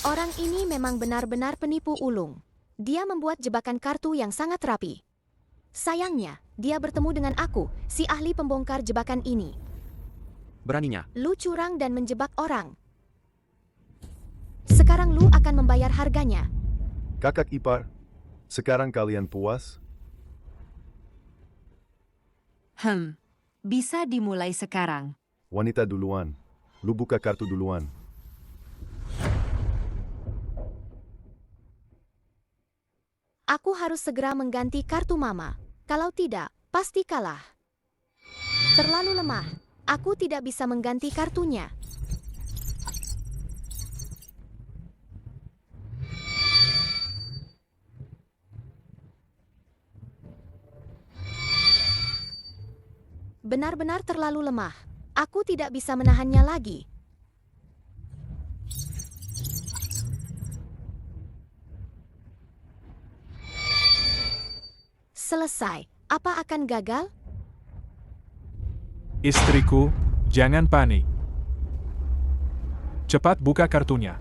Orang ini memang benar-benar penipu ulung. Dia membuat jebakan kartu yang sangat rapi. Sayangnya, dia bertemu dengan aku, si ahli pembongkar jebakan ini. Beraninya. Lu curang dan menjebak orang. Sekarang lu akan membayar harganya. Kakak ipar, sekarang kalian puas? Bisa dimulai sekarang. Wanita duluan. Lu buka kartu duluan. Aku harus segera mengganti kartu Mama. Kalau tidak, pasti kalah. Terlalu lemah. Aku tidak bisa mengganti kartunya. Benar-benar terlalu lemah. Aku tidak bisa menahannya lagi. Selesai. Apa akan gagal? Istriku, jangan panik. Cepat buka kartunya.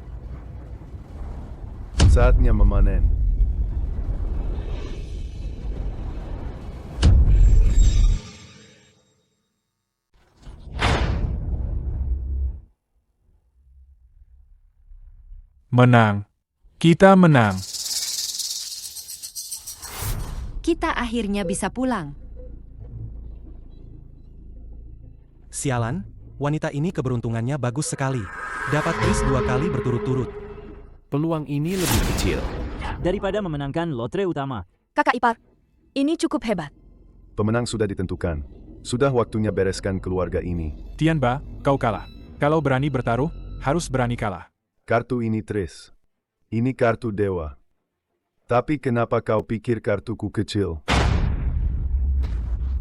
Saatnya memanen. Menang. Kita menang. Kita akhirnya bisa pulang. Sialan, wanita ini keberuntungannya bagus sekali. Dapat tris 2 kali berturut-turut. Peluang ini lebih kecil. Daripada memenangkan lotre utama. Kakak ipar, ini cukup hebat. Pemenang sudah ditentukan. Sudah waktunya bereskan keluarga ini. Tianba, kau kalah. Kalau berani bertaruh, harus berani kalah. Kartu ini tris. Ini kartu dewa. Tapi kenapa kau pikir kartuku kecil?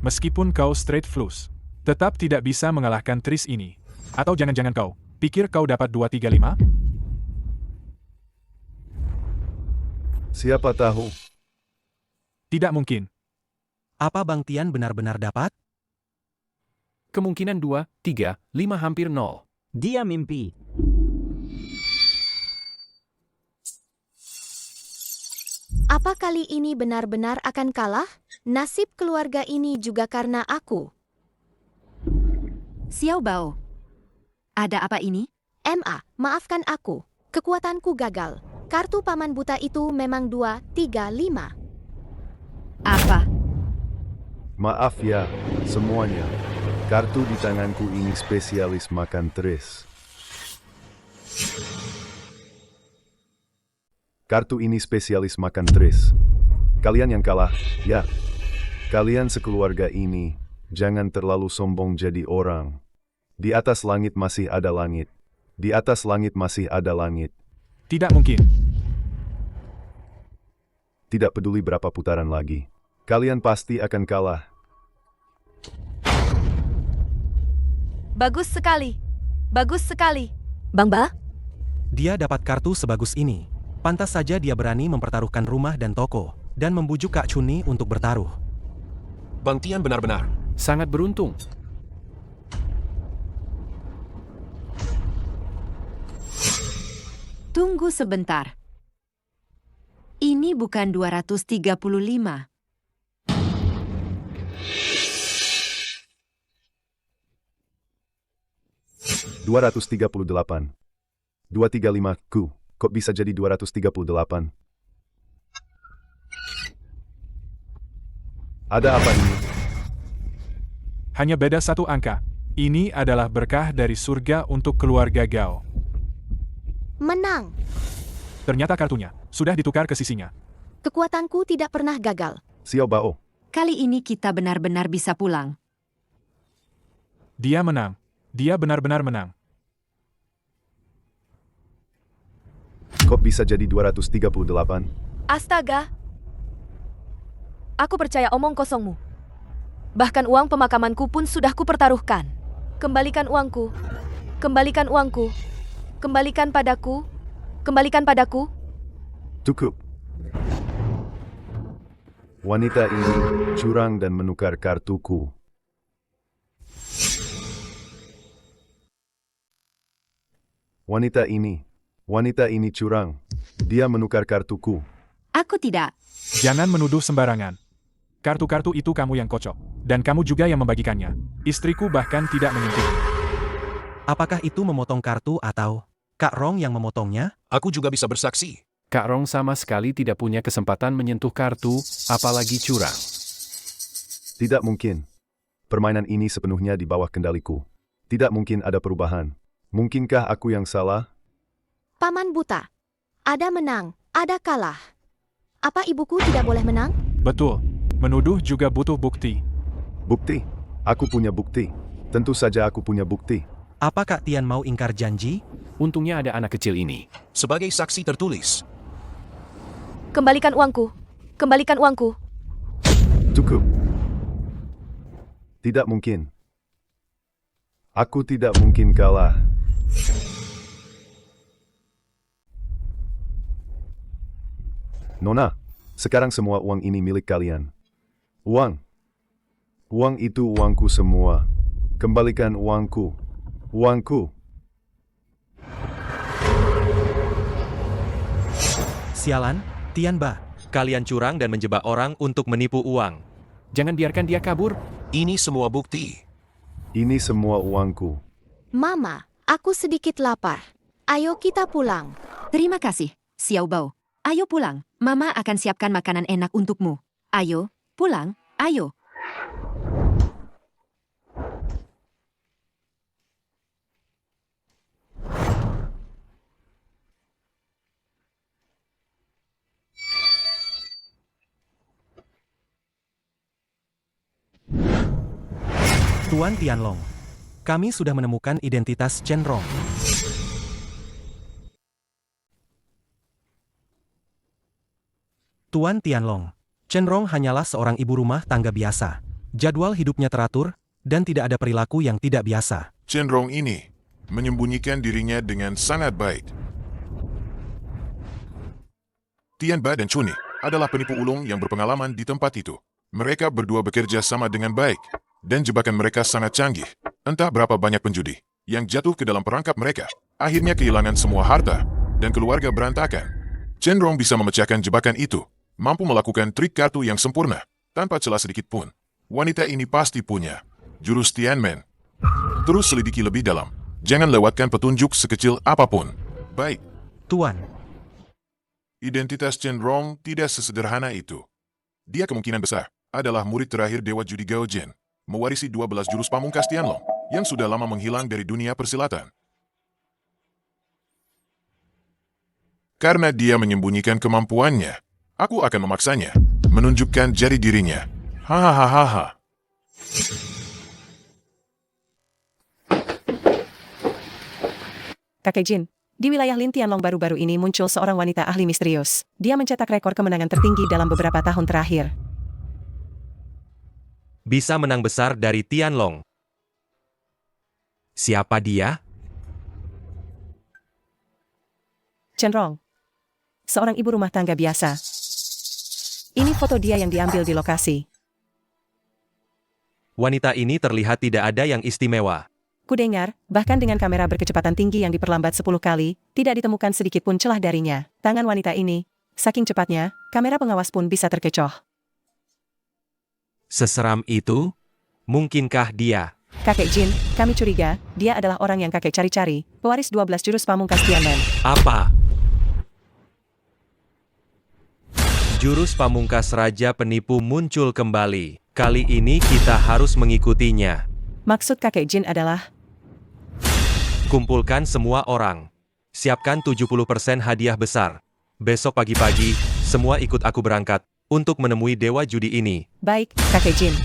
Meskipun kau straight flush, tetap tidak bisa mengalahkan tris ini. Atau jangan-jangan kau pikir kau dapat 2, 3, 5? Siapa tahu? Tidak mungkin. Apa Bang Tian benar-benar dapat? Kemungkinan 2, 3, 5 hampir 0. Dia mimpi. Apa kali ini benar-benar akan kalah? Nasib keluarga ini juga karena aku. Xiao Bao. Ada apa ini? MA, maafkan aku. Kekuatanku gagal. Kartu paman buta itu memang 2, 3, 5. Apa? Maaf ya, semuanya. Kartu di tanganku ini spesialis makan tris. Kartu ini spesialis makan tris. Kalian yang kalah, ya. Kalian sekeluarga ini, jangan terlalu sombong jadi orang. Di atas langit masih ada langit. Di atas langit masih ada langit. Tidak mungkin. Tidak peduli berapa putaran lagi. Kalian pasti akan kalah. Bagus sekali. Bagus sekali. Bang Ba? Dia dapat kartu sebagus ini. Pantas saja dia berani mempertaruhkan rumah dan toko, dan membujuk Kak Chuni untuk bertaruh. Bang Tian benar-benar sangat beruntung. Tunggu sebentar. Ini bukan 235. 238. 235 ku. Kok bisa jadi 238? Ada apa ini? Hanya beda 1 angka. Ini adalah berkah dari surga untuk keluarga Gao. Menang. Ternyata kartunya sudah ditukar ke sisinya. Kekuatanku tidak pernah gagal. Xiao Bao. Kali ini kita benar-benar bisa pulang. Dia menang. Dia benar-benar menang. Kok bisa jadi 238? Astaga. Aku percaya omong kosongmu. Bahkan uang pemakamanku pun sudah kupertaruhkan. Kembalikan uangku. Kembalikan uangku. Kembalikan padaku. Kembalikan padaku. Cukup. Wanita ini curang dan menukar kartuku. Wanita ini curang. Dia menukar kartuku. Aku tidak. Jangan menuduh sembarangan. Kartu-kartu itu kamu yang kocok. Dan kamu juga yang membagikannya. Istriku bahkan tidak menyentuhnya. Apakah itu memotong kartu atau Kak Rong yang memotongnya? Aku juga bisa bersaksi. Kak Rong sama sekali tidak punya kesempatan menyentuh kartu, apalagi curang. Tidak mungkin. Permainan ini sepenuhnya di bawah kendaliku. Tidak mungkin ada perubahan. Mungkinkah aku yang salah? Paman buta. Ada menang, ada kalah. Apa ibuku tidak boleh menang? Betul. Menuduh juga butuh bukti. Bukti? Aku punya bukti. Tentu saja aku punya bukti. Apa Kak Tian mau ingkar janji? Untungnya ada anak kecil ini. Sebagai saksi tertulis. Kembalikan uangku. Kembalikan uangku. Cukup. Tidak mungkin. Aku tidak mungkin kalah. Nona, sekarang semua uang ini milik kalian. Uang. Uang itu uangku semua. Kembalikan uangku. Uangku. Sialan, Tianba. Kalian curang dan menjebak orang untuk menipu uang. Jangan biarkan dia kabur. Ini semua bukti. Ini semua uangku. Mama, aku sedikit lapar. Ayo kita pulang. Terima kasih, Xiao Bao. Ayo pulang, Mama akan siapkan makanan enak untukmu. Ayo, pulang, ayo. Tuan Tianlong, kami sudah menemukan identitas Chen Rong. Tuan Tianlong, Chen Rong hanyalah seorang ibu rumah tangga biasa. Jadwal hidupnya teratur, dan tidak ada perilaku yang tidak biasa. Chen Rong ini menyembunyikan dirinya dengan sangat baik. Tianba dan Chuni adalah penipu ulung yang berpengalaman di tempat itu. Mereka berdua bekerja sama dengan baik, dan jebakan mereka sangat canggih. Entah berapa banyak penjudi yang jatuh ke dalam perangkap mereka, akhirnya kehilangan semua harta, dan keluarga berantakan. Chen Rong bisa memecahkan jebakan itu, mampu melakukan trik kartu yang sempurna, tanpa celah sedikit pun. Wanita ini pasti punya jurus Tianmen. Terus selidiki lebih dalam. Jangan lewatkan petunjuk sekecil apapun. Baik. Tuan, Identitas Chen Rong tidak sesederhana itu. Dia kemungkinan besar adalah murid terakhir Dewa Judi Gao Jin, mewarisi 12 jurus pamungkas Tianlong, yang sudah lama menghilang dari dunia persilatan. Karena dia menyembunyikan kemampuannya, aku akan memaksanya menunjukkan jari dirinya. Hahaha. Kakek Jin, di wilayah Lin Tianlong baru-baru ini muncul seorang wanita ahli misterius. Dia mencetak rekor kemenangan tertinggi dalam beberapa tahun terakhir. Bisa menang besar dari Tianlong. Siapa dia? Chen Rong, seorang ibu rumah tangga biasa. Ini foto dia yang diambil di lokasi. Wanita ini terlihat tidak ada yang istimewa. Kudengar, bahkan dengan kamera berkecepatan tinggi yang diperlambat 10 kali, tidak ditemukan sedikit pun celah darinya. Tangan wanita ini, saking cepatnya, kamera pengawas pun bisa terkecoh. Seseram itu? Mungkinkah dia? Kakek Jin, kami curiga, dia adalah orang yang kakek cari-cari, pewaris 12 jurus pamungkas Tianmen. Apa? Jurus pamungkas Raja Penipu muncul kembali. Kali ini kita harus mengikutinya. Maksud kakek Jin adalah... Kumpulkan semua orang. Siapkan 70% hadiah besar. Besok pagi-pagi, semua ikut aku berangkat untuk menemui Dewa Judi ini. Baik, kakek Jin.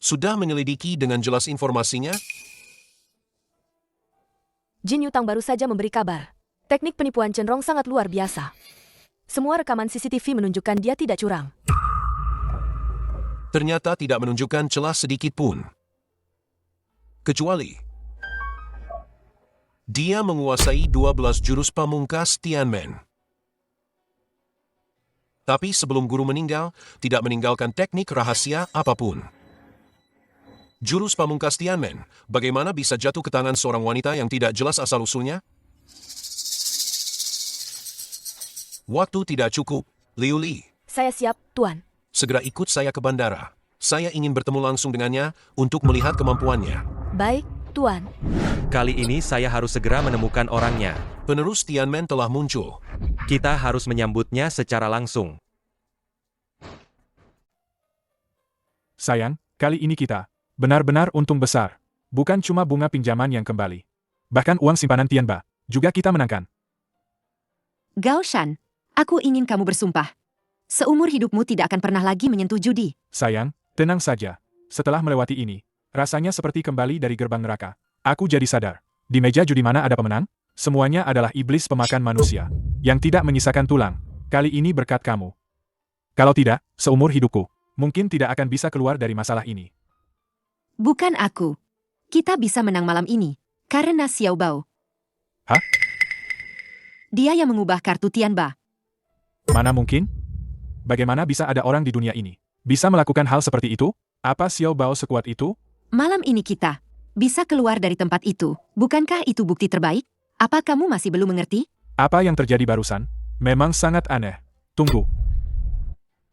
Sudah menyelidiki dengan jelas informasinya? Jin Yutang baru saja memberi kabar. Teknik penipuan Chen Rong sangat luar biasa. Semua rekaman CCTV menunjukkan dia tidak curang. Ternyata tidak menunjukkan celah sedikit pun. Kecuali dia menguasai 12 jurus pamungkas Tianmen. Tapi sebelum guru meninggal, tidak meninggalkan teknik rahasia apapun. Jurus pamungkas Tianmen, bagaimana bisa jatuh ke tangan seorang wanita yang tidak jelas asal-usulnya? Waktu tidak cukup, Liu Li. Saya siap, Tuan. Segera ikut saya ke bandara. Saya ingin bertemu langsung dengannya untuk melihat kemampuannya. Baik, Tuan. Kali ini saya harus segera menemukan orangnya. Penerus Tianmen telah muncul. Kita harus menyambutnya secara langsung. Sayang, kali ini kita benar-benar untung besar. Bukan cuma bunga pinjaman yang kembali. Bahkan uang simpanan Tianba juga kita menangkan. Gao Shan, aku ingin kamu bersumpah. Seumur hidupmu tidak akan pernah lagi menyentuh judi. Sayang, tenang saja. Setelah melewati ini, rasanya seperti kembali dari gerbang neraka. Aku jadi sadar. Di meja judi mana ada pemenang? Semuanya adalah iblis pemakan manusia. Yang tidak menyisakan tulang. Kali ini berkat kamu. Kalau tidak, seumur hidupku, mungkin tidak akan bisa keluar dari masalah ini. Bukan aku. Kita bisa menang malam ini. Karena Xiao Bao. Hah? Dia yang mengubah kartu Tianba. Mana mungkin? Bagaimana bisa ada orang di dunia ini bisa melakukan hal seperti itu? Apa Xiao Bao sekuat itu? Malam ini kita bisa keluar dari tempat itu. Bukankah itu bukti terbaik? Apa kamu masih belum mengerti? Apa yang terjadi barusan? Memang sangat aneh. Tunggu.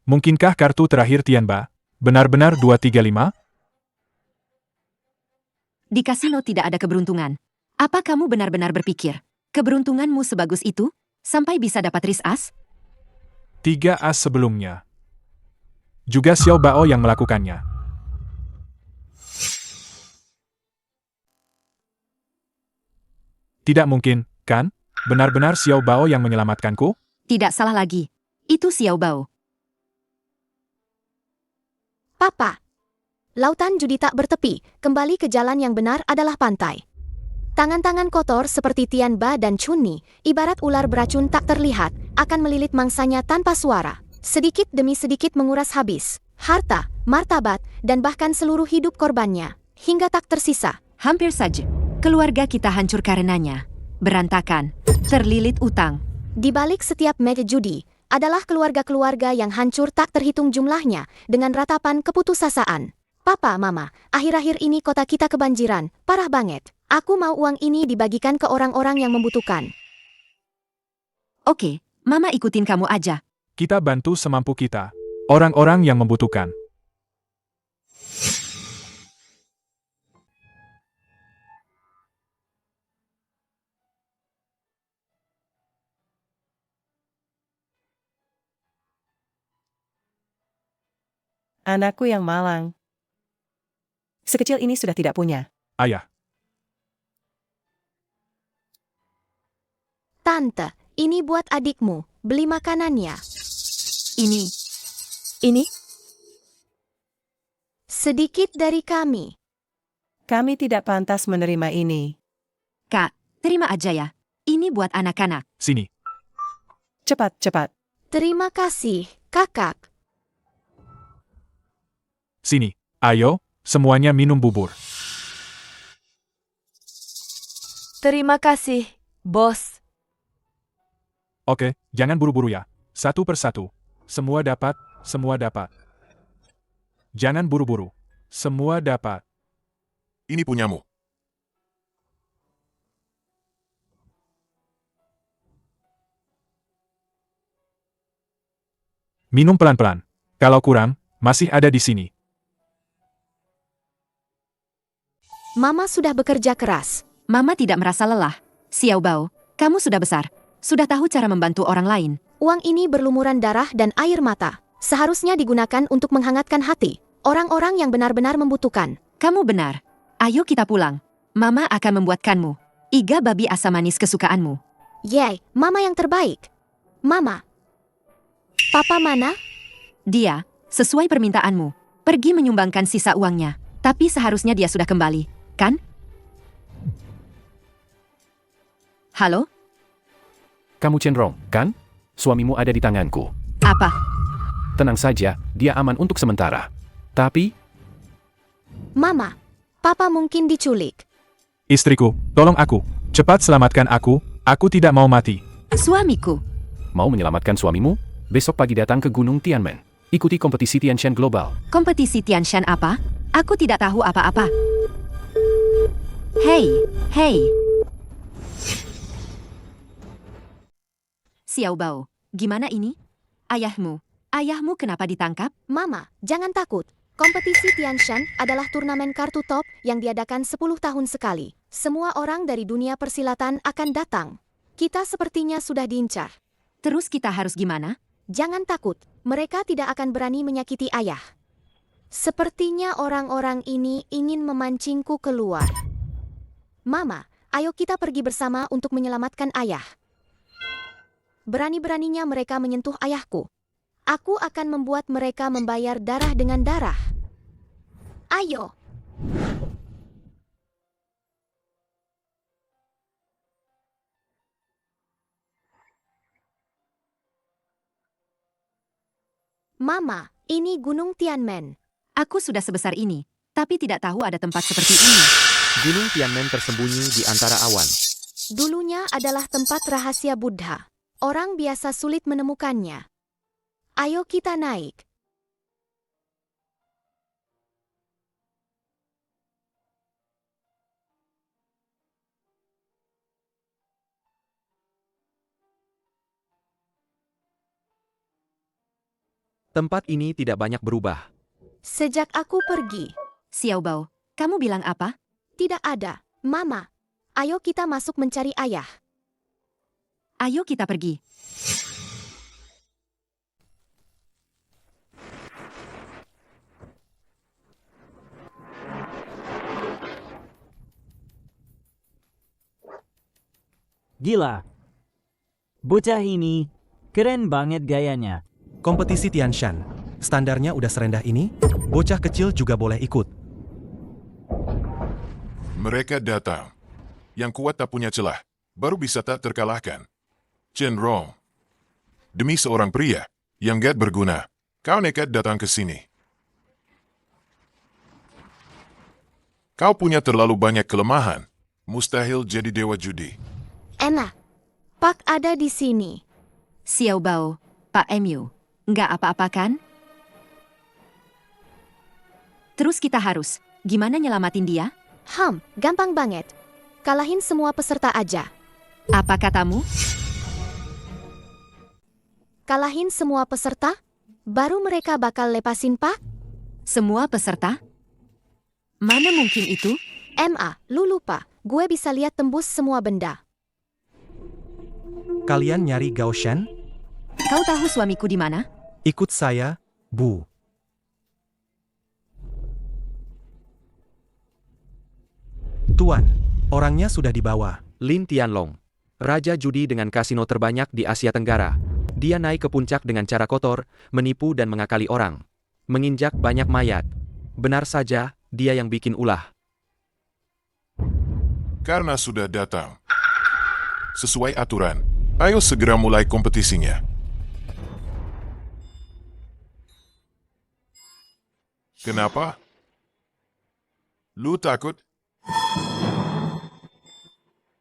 Mungkinkah kartu terakhir Tianba benar-benar 235? Di kasino tidak ada keberuntungan. Apa kamu benar-benar berpikir keberuntunganmu sebagus itu sampai bisa dapat ris as? 3 as sebelumnya. Juga Xiao Bao yang melakukannya. Tidak mungkin, kan? Benar-benar Xiao Bao yang menyelamatkanku? Tidak salah lagi. Itu Xiao Bao. Papa. Lautan judi tak bertepi, kembali ke jalan yang benar adalah pantai. Tangan-tangan kotor seperti Tianba dan Chunni, ibarat ular beracun tak terlihat, akan melilit mangsanya tanpa suara. Sedikit demi sedikit menguras habis harta, martabat, dan bahkan seluruh hidup korbannya, hingga tak tersisa. Hampir saja. Keluarga kita hancur karenanya. Berantakan. Terlilit utang. Di balik setiap meja judi, adalah keluarga-keluarga yang hancur tak terhitung jumlahnya, dengan ratapan keputusasaan. Papa, Mama, akhir-akhir ini kota kita kebanjiran, parah banget. Aku mau uang ini dibagikan ke orang-orang yang membutuhkan. Oke, Mama ikutin kamu aja. Kita bantu semampu kita. Orang-orang yang membutuhkan. Anakku yang malang. Sekecil ini sudah tidak punya. Ayah. Tante, ini buat adikmu, beli makanannya. Ini? Sedikit dari kami. Kami tidak pantas menerima ini. Kak, terima aja ya. Ini buat anak-anak. Sini. Cepat, cepat. Terima kasih, kakak. Sini. Ayo, semuanya minum bubur. Terima kasih, bos. Oke, jangan buru-buru ya. Satu persatu. Semua dapat, semua dapat. Jangan buru-buru. Semua dapat. Ini punyamu. Minum pelan-pelan. Kalau kurang, masih ada di sini. Mama sudah bekerja keras. Mama tidak merasa lelah. Xiao Bao, kamu sudah besar. Sudah tahu cara membantu orang lain. Uang ini berlumuran darah dan air mata. Seharusnya digunakan untuk menghangatkan hati orang-orang yang benar-benar membutuhkan. Kamu benar. Ayo kita pulang. Mama akan membuatkanmu iga babi asam manis kesukaanmu. Yeay, Mama yang terbaik. Mama. Papa mana? Dia, sesuai permintaanmu, pergi menyumbangkan sisa uangnya. Tapi seharusnya dia sudah kembali, kan? Halo? Kamu Chenrong, kan? Suamimu ada di tanganku. Apa? Tenang saja, dia aman untuk sementara. Tapi, Mama, Papa mungkin diculik. Istriku, tolong aku. Cepat selamatkan aku tidak mau mati. Suamiku. mau menyelamatkan suamimu? Besok pagi datang ke Gunung Tianmen. Ikuti kompetisi Tianshan Global. Kompetisi Tianshan apa? Aku tidak tahu apa-apa. Hei. Xiao Bao, gimana ini? Ayahmu kenapa ditangkap? Mama, jangan takut. Kompetisi Tianshan adalah turnamen kartu top yang diadakan 10 tahun sekali. Semua orang dari dunia persilatan akan datang. Kita sepertinya sudah diincar. Terus kita harus gimana? Jangan takut, mereka tidak akan berani menyakiti ayah. Sepertinya orang-orang ini ingin memancingku keluar. Mama, ayo kita pergi bersama untuk menyelamatkan ayah. Berani-beraninya mereka menyentuh ayahku. Aku akan membuat mereka membayar darah dengan darah. Ayo. Mama, ini Gunung Tianmen. Aku sudah sebesar ini, tapi tidak tahu ada tempat seperti ini. Gunung Tianmen tersembunyi di antara awan. Dulunya adalah tempat rahasia Buddha. Orang biasa sulit menemukannya. Ayo kita naik. Tempat ini tidak banyak berubah. Sejak aku pergi. Xiaobao, kamu bilang apa? Tidak ada. Mama, ayo kita masuk mencari ayah. Ayo kita pergi. Gila. Bocah ini keren banget gayanya. Kompetisi Tianshan. Standarnya udah serendah ini, bocah kecil juga boleh ikut. Mereka datang. Yang kuat tak punya celah, baru bisa tak terkalahkan. Chen Rong. Demi seorang pria yang gak berguna, kau nekat datang ke sini. Kau punya terlalu banyak kelemahan. Mustahil jadi dewa judi. Enak. Pak ada di sini. Xiaobao, Pak Mu, nggak apa-apa kan? Terus kita harus, gimana nyelamatin dia? Gampang banget. Kalahin semua peserta aja. Apa katamu? Kalahin semua peserta, baru mereka bakal lepasin Pak. Semua peserta? Mana mungkin itu? Lu lupa, gue bisa lihat tembus semua benda. Kalian nyari Gao Shen? Kau tahu suamiku di mana? Ikut saya, Bu. Tuan, orangnya sudah dibawa. Lin Tianlong, raja judi dengan kasino terbanyak di Asia Tenggara. Dia naik ke puncak dengan cara kotor, menipu dan mengakali orang. Menginjak banyak mayat. Benar saja, dia yang bikin ulah. Karena sudah datang. Sesuai aturan, ayo segera mulai kompetisinya. Kenapa? Lu takut?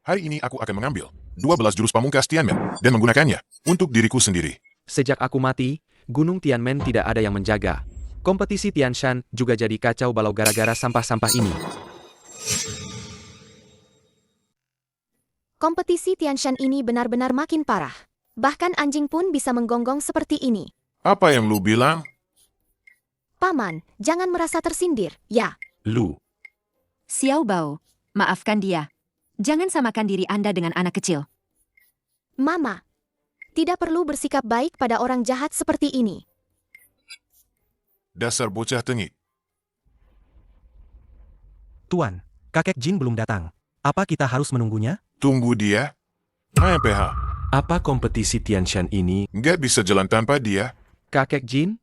Hari ini aku akan mengambil 12 jurus pamungkas Tianmen dan menggunakannya untuk diriku sendiri. Sejak aku mati, Gunung Tianmen tidak ada yang menjaga. Kompetisi Tianshan juga jadi kacau balau gara-gara sampah-sampah ini. Kompetisi Tianshan ini benar-benar makin parah. Bahkan anjing pun bisa menggonggong seperti ini. Apa yang lu bilang? Paman, jangan merasa tersindir, ya. Lu. Xiaobao, maafkan dia. Jangan samakan diri Anda dengan anak kecil. Mama, tidak perlu bersikap baik pada orang jahat seperti ini. Dasar bocah tengik. Tuan, kakek Jin belum datang. Apa kita harus menunggunya? Tunggu dia. AMPH. Apa kompetisi Tianshan ini? Nggak bisa jalan tanpa dia. Kakek Jin?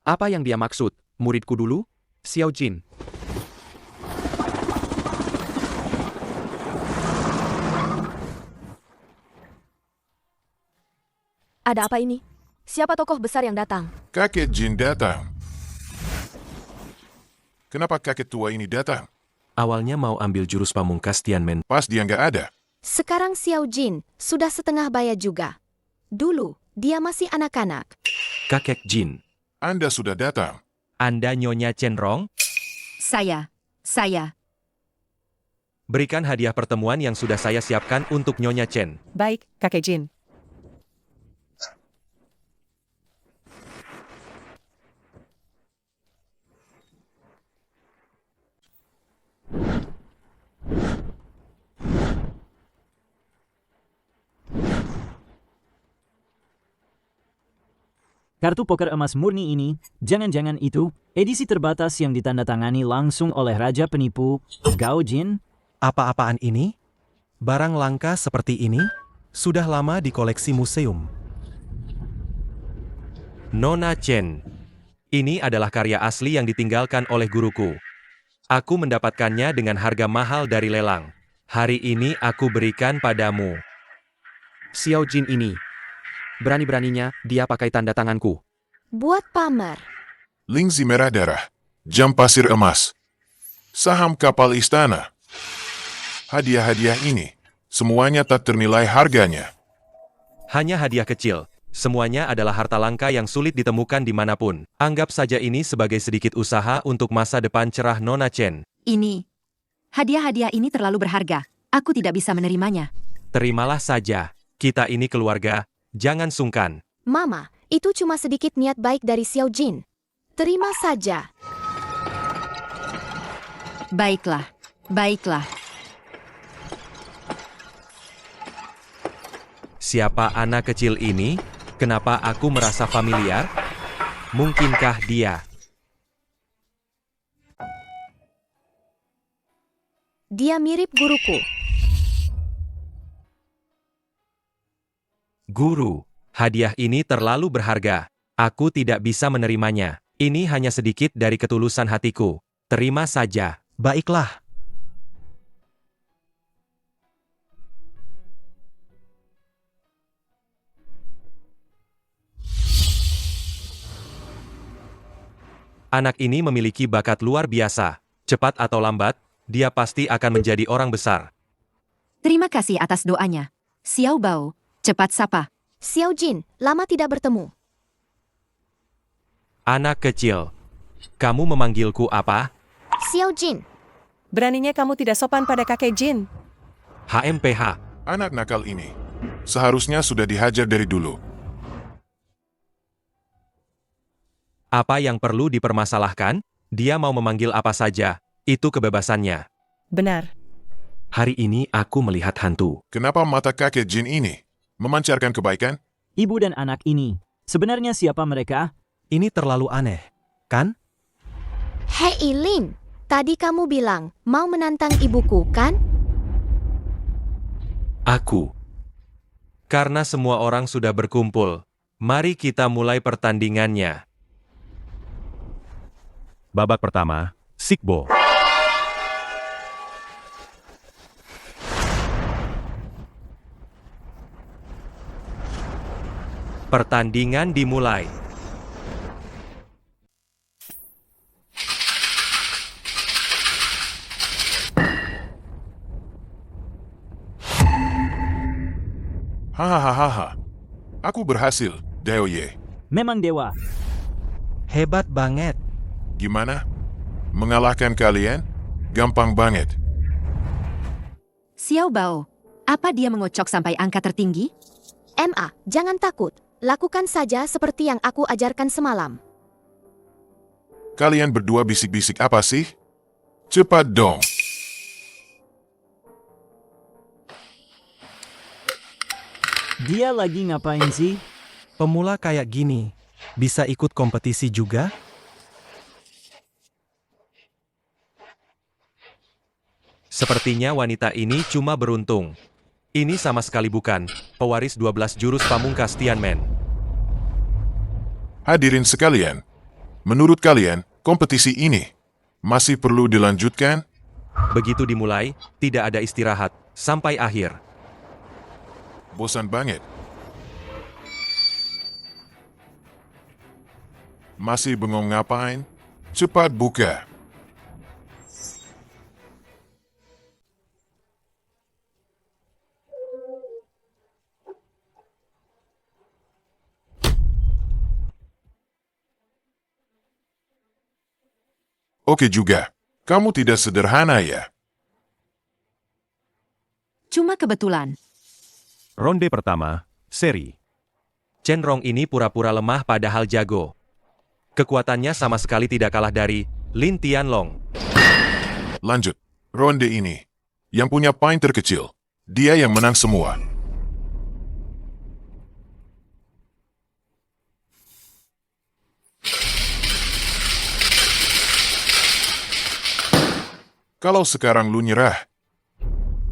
Apa yang dia maksud? Muridku dulu? Xiao Jin. Ada apa ini? Siapa tokoh besar yang datang? Kakek Jin datang. Kenapa kakek tua ini datang? Awalnya mau ambil jurus pamungkas Tianmen. Pas dia nggak ada. Sekarang Xiao Jin sudah setengah baya juga. Dulu, dia masih anak-anak. Kakek Jin. Anda sudah datang. Anda Nyonya Chen Rong? Saya. Berikan hadiah pertemuan yang sudah saya siapkan untuk Nyonya Chen. Baik, kakek Jin. Kartu poker emas murni ini, jangan-jangan itu, edisi terbatas yang ditandatangani langsung oleh Raja Penipu, Gao Jin? Apa-apaan ini? Barang langka seperti ini? Sudah lama di koleksi museum. Nona Chen. Ini adalah karya asli yang ditinggalkan oleh guruku. Aku mendapatkannya dengan harga mahal dari lelang. Hari ini aku berikan padamu. Xiao Jin ini. Berani-beraninya, dia pakai tanda tanganku. Buat pamer. Lingzi merah darah. Jam pasir emas. Saham kapal istana. Hadiah-hadiah ini, semuanya tak ternilai harganya. Hanya hadiah kecil. Semuanya adalah harta langka yang sulit ditemukan dimanapun. Anggap saja ini sebagai sedikit usaha untuk masa depan cerah Nona Chen. Ini. Hadiah-hadiah ini terlalu berharga. Aku tidak bisa menerimanya. Terimalah saja. Kita ini keluarga. Jangan sungkan. Mama, Itu cuma sedikit niat baik dari Xiao Jin. Terima saja. Baiklah, baiklah. Siapa anak kecil ini? Kenapa aku merasa familiar? Mungkinkah dia? Dia mirip guruku. Guru, hadiah ini terlalu berharga. Aku tidak bisa menerimanya. Ini hanya sedikit dari ketulusan hatiku. Terima saja. Baiklah. Anak ini memiliki bakat luar biasa. Cepat atau lambat, dia pasti akan menjadi orang besar. Terima kasih atas doanya. Xiao Bao, cepat sapa. Xiao Jin, lama tidak bertemu. Anak kecil, kamu memanggilku apa? Xiao Jin. Beraninya kamu tidak sopan pada kakek Jin. HMPH. Anak nakal ini seharusnya sudah dihajar dari dulu. Apa yang perlu dipermasalahkan? Dia mau memanggil apa saja. Itu kebebasannya. Benar. Hari ini aku melihat hantu. Kenapa mata kakek Jin ini memancarkan kebaikan? Ibu dan anak ini, sebenarnya siapa mereka? Ini terlalu aneh, kan? Hei Lin, tadi kamu bilang mau menantang ibuku, kan? Aku. Karena semua orang sudah berkumpul, mari kita mulai pertandingannya. Babak pertama, Sikbo. Pertandingan dimulai. Hahaha. Aku berhasil, Deoye. Memang dewa. Hebat banget. Gimana? Mengalahkan kalian? Gampang banget. Xiao Bao, apa dia mengocok sampai angka tertinggi? MA, jangan takut. Lakukan saja seperti yang aku ajarkan semalam. Kalian berdua bisik-bisik apa sih? Cepat dong. Dia lagi ngapain sih? Pemula kayak gini, bisa ikut kompetisi juga? Sepertinya wanita ini cuma beruntung. Ini sama sekali bukan pewaris 12 jurus pamungkas Tianmen. Hadirin sekalian, menurut kalian, kompetisi ini masih perlu dilanjutkan? Begitu dimulai, tidak ada istirahat, sampai akhir. Bosan banget. Masih bengong ngapain? Cepat buka. Oke juga, kamu tidak sederhana ya. Cuma kebetulan. Ronde pertama, seri. Chenrong ini pura-pura lemah padahal jago. Kekuatannya sama sekali tidak kalah dari Lin Tianlong. Lanjut, ronde ini. Yang punya poin terkecil, dia yang menang semua. Kalau sekarang lu nyerah,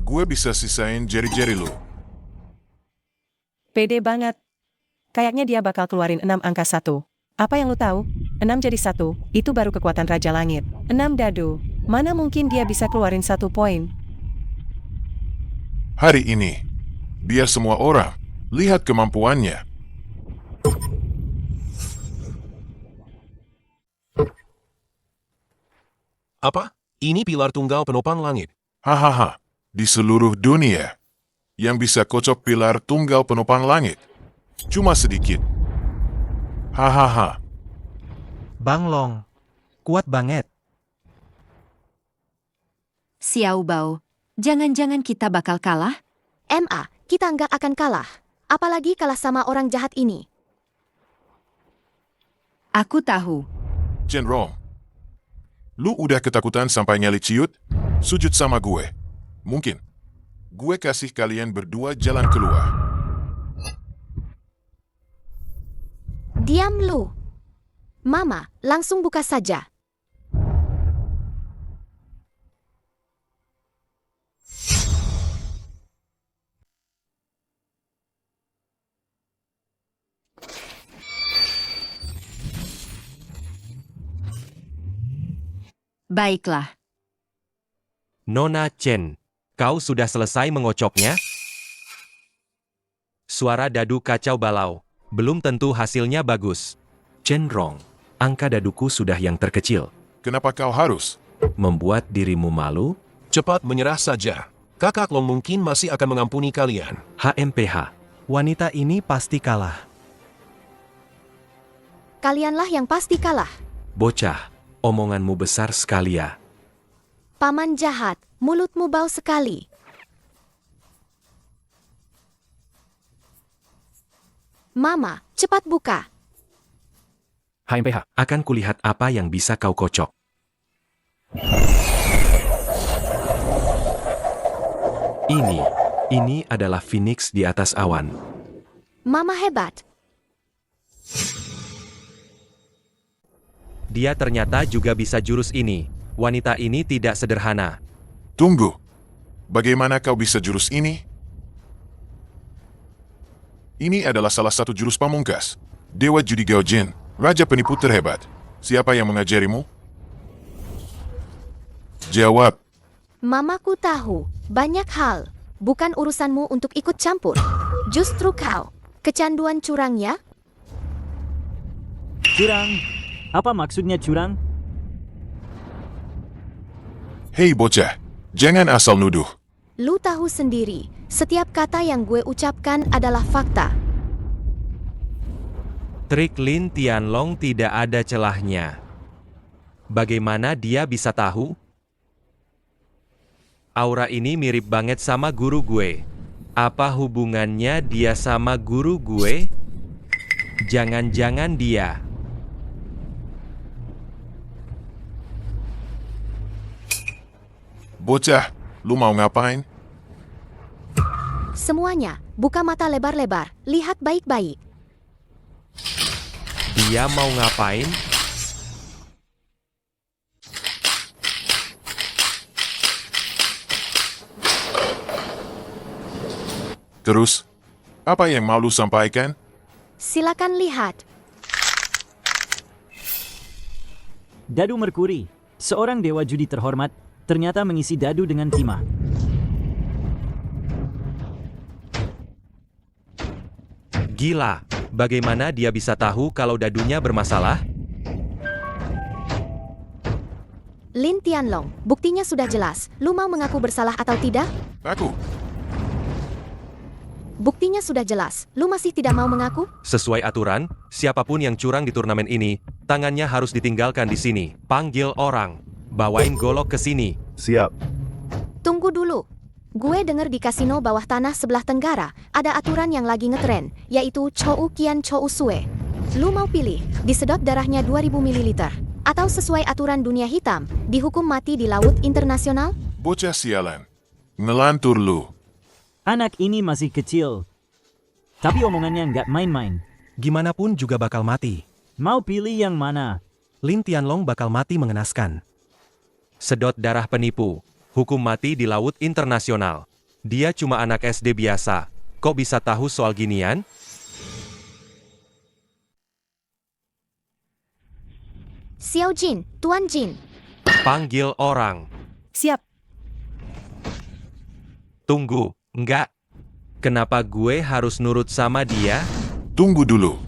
gue bisa sisain jari-jari lu. Pede banget. Kayaknya dia bakal keluarin 6 angka 1. Apa yang lu tahu? 6 jadi 1, itu baru kekuatan Raja Langit. 6 dadu, mana mungkin dia bisa keluarin 1 poin? Hari ini, biar semua orang lihat kemampuannya. Apa? Ini pilar tunggal penopang langit. Hahaha, di seluruh dunia, yang bisa kocok pilar tunggal penopang langit, cuma sedikit. Hahaha. Bang Long, kuat banget. Xiao Bao, jangan-jangan kita bakal kalah? MA, kita nggak akan kalah. Apalagi kalah sama orang jahat ini. Aku tahu. Cenrong. Lu udah ketakutan sampai nyali ciut? Sujud sama gue. Mungkin. Gue kasih kalian berdua jalan keluar. Diam lu. Mama, langsung buka saja. Baiklah. Nona Chen, kau sudah selesai mengocoknya? Suara dadu kacau balau. Belum tentu hasilnya bagus. Cenrong, angka daduku sudah yang terkecil. Kenapa kau harus? Membuat dirimu malu? Cepat menyerah saja. Kakak Long mungkin masih akan mengampuni kalian. HMPH. Wanita ini pasti kalah. Kalianlah yang pasti kalah. Bocah, omonganmu besar sekali ya. Paman jahat, mulutmu bau sekali. Mama, cepat buka. HMPH. Akan kulihat apa yang bisa kau kocok. Ini adalah Phoenix di atas awan. Mama hebat. Dia ternyata juga bisa jurus ini. Wanita ini tidak sederhana. Tunggu. Bagaimana kau bisa jurus ini? Ini adalah salah satu jurus pamungkas. Dewa Judi Gaojin, raja penipu terhebat. Siapa yang mengajarimu? Jawab. Mamaku tahu banyak hal. Bukan urusanmu untuk ikut campur. Justru kau. Kecanduan curang ya? Curang? Apa maksudnya curang? Hei bocah, jangan asal nuduh. Lu tahu sendiri, setiap kata yang gue ucapkan adalah fakta. Trik Lin Tianlong tidak ada celahnya. Bagaimana dia bisa tahu? Aura ini mirip banget sama guru gue. Apa hubungannya dia sama guru gue? Jangan-jangan dia. Bocah, lu mau ngapain? Semuanya, buka mata lebar-lebar, lihat baik-baik. Dia mau ngapain? Terus, apa yang mau lu sampaikan? Silakan lihat. Dadu Merkuri, seorang dewa judi terhormat, ternyata mengisi dadu dengan timah. Gila, bagaimana dia bisa tahu kalau dadunya bermasalah? Lin Tianlong, buktinya sudah jelas. Lu mau mengaku bersalah atau tidak? Aku. Buktinya sudah jelas. Lu masih tidak mau mengaku? Sesuai aturan, siapapun yang curang di turnamen ini, tangannya harus ditinggalkan di sini. Panggil orang. Bawain golok ke sini. Siap. Tunggu dulu. Gue denger di kasino bawah tanah sebelah tenggara, ada aturan yang lagi ngetren, yaitu Chou Qian Chou Sue. Lu mau pilih, disedot darahnya 2000 ml, atau sesuai aturan dunia hitam, dihukum mati di laut internasional? Bocah sialan. Ngelantur lu. Anak ini masih kecil, tapi omongannya nggak main-main. Gimanapun juga bakal mati. Mau pilih yang mana? Lin Tianlong bakal mati mengenaskan. Sedot darah penipu. Hukum mati di laut internasional. Dia cuma anak SD biasa. Kok bisa tahu soal ginian? Xiao Jin, Tuan Jin. Panggil orang. Siap. Tunggu, enggak. Kenapa gue harus nurut sama dia? Tunggu dulu.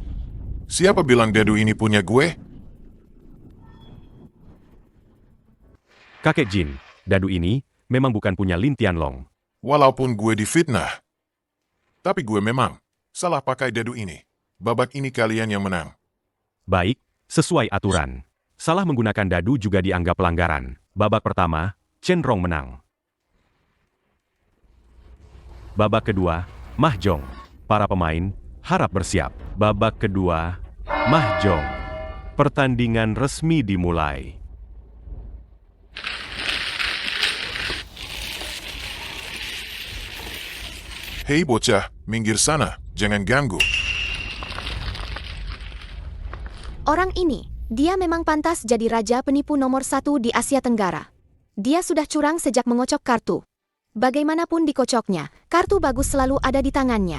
Siapa bilang dadu ini punya gue? Kakek Jin, dadu ini memang bukan punya Lin Tianlong. Walaupun gue difitnah. Tapi gue memang salah pakai dadu ini. Babak ini kalian yang menang. Baik, sesuai aturan. Salah menggunakan dadu juga dianggap pelanggaran. Babak pertama, Cenrong menang. Babak kedua, Mahjong. Para pemain harap bersiap. Babak kedua, Mahjong. Pertandingan resmi dimulai. Hei bocah, minggir sana, jangan ganggu. Orang ini, dia memang pantas jadi raja penipu nomor 1 di Asia Tenggara. Dia sudah curang sejak mengocok kartu. Bagaimanapun dikocoknya, kartu bagus selalu ada di tangannya.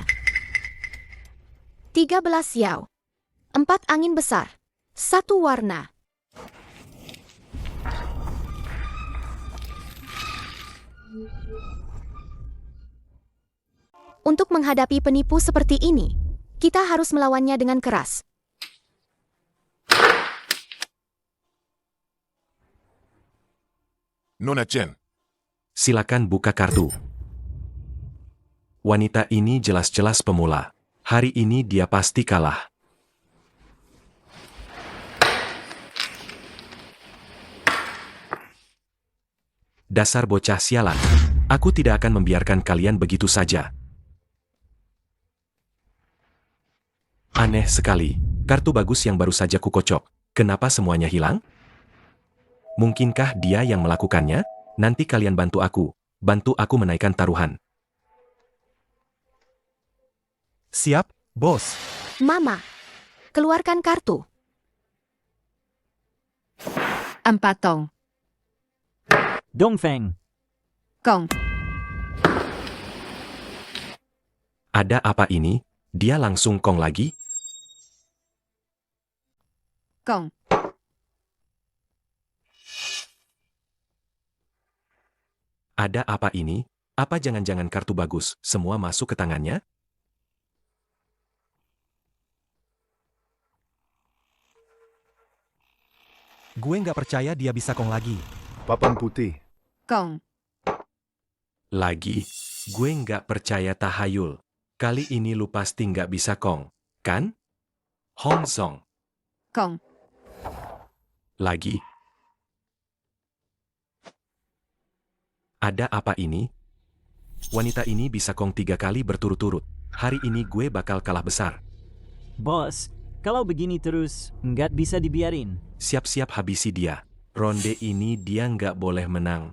13 Xiao. 4 angin besar. 1 warna. Untuk menghadapi penipu seperti ini, kita harus melawannya dengan keras. Nona Chen, Silakan buka kartu. Wanita ini jelas-jelas pemula. Hari ini dia pasti kalah. Dasar bocah sialan. Aku tidak akan membiarkan kalian begitu saja. Aneh sekali. Kartu bagus yang baru saja kukocok. Kenapa semuanya hilang? Mungkinkah dia yang melakukannya? Nanti kalian bantu aku. Bantu aku menaikkan taruhan. Siap, bos. Mama, keluarkan kartu. 4 tong. Dongfeng. Kong. Ada apa ini? Dia langsung kong lagi? Kong. Ada apa ini? Apa jangan-jangan kartu bagus semua masuk ke tangannya? Gue nggak percaya dia bisa kong lagi. Papan putih. Kong. Lagi, gue nggak percaya tahayul. Kali ini lu pasti nggak bisa kong, kan? Hong Song. Kong. Lagi. Ada apa ini? Wanita ini bisa kong 3 kali berturut-turut. Hari ini gue bakal kalah besar. Bos, kalau begini terus, nggak bisa dibiarin. Siap-siap habisi dia. Ronde ini dia nggak boleh menang.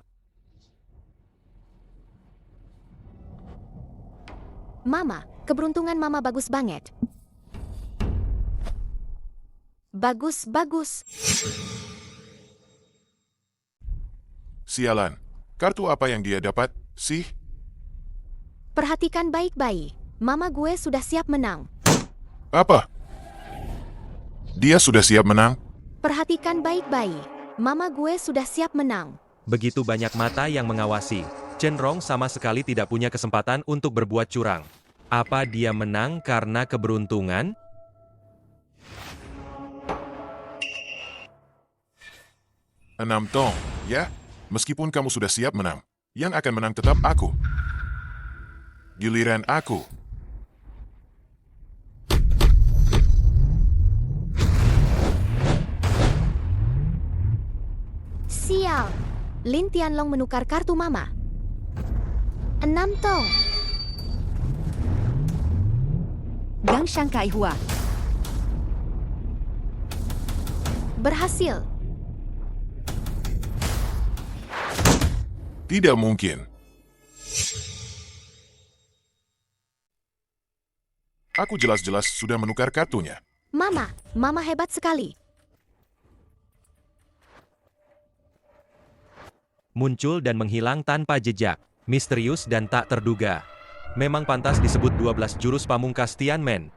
Mama, keberuntungan Mama bagus banget. Bagus. sialan. Kartu apa yang dia dapat, sih? Perhatikan baik-baik. Mama gue sudah siap menang. Apa? Dia sudah siap menang? Perhatikan baik-baik. Mama gue sudah siap menang. Begitu banyak mata yang mengawasi. Chen Rong sama sekali tidak punya kesempatan untuk berbuat curang. Apa dia menang karena keberuntungan? Enam tong, ya? Meskipun kamu sudah siap menang, yang akan menang tetap aku. Giliran aku. Sial. Lin Tianlong menukar kartu Mama. 6 tong. Gang Shanghai Hua. Berhasil. Tidak mungkin. Aku jelas-jelas sudah menukar kartunya. Mama hebat sekali. Muncul dan menghilang tanpa jejak. Misterius dan tak terduga. Memang pantas disebut 12 jurus pamungkas Tianmen.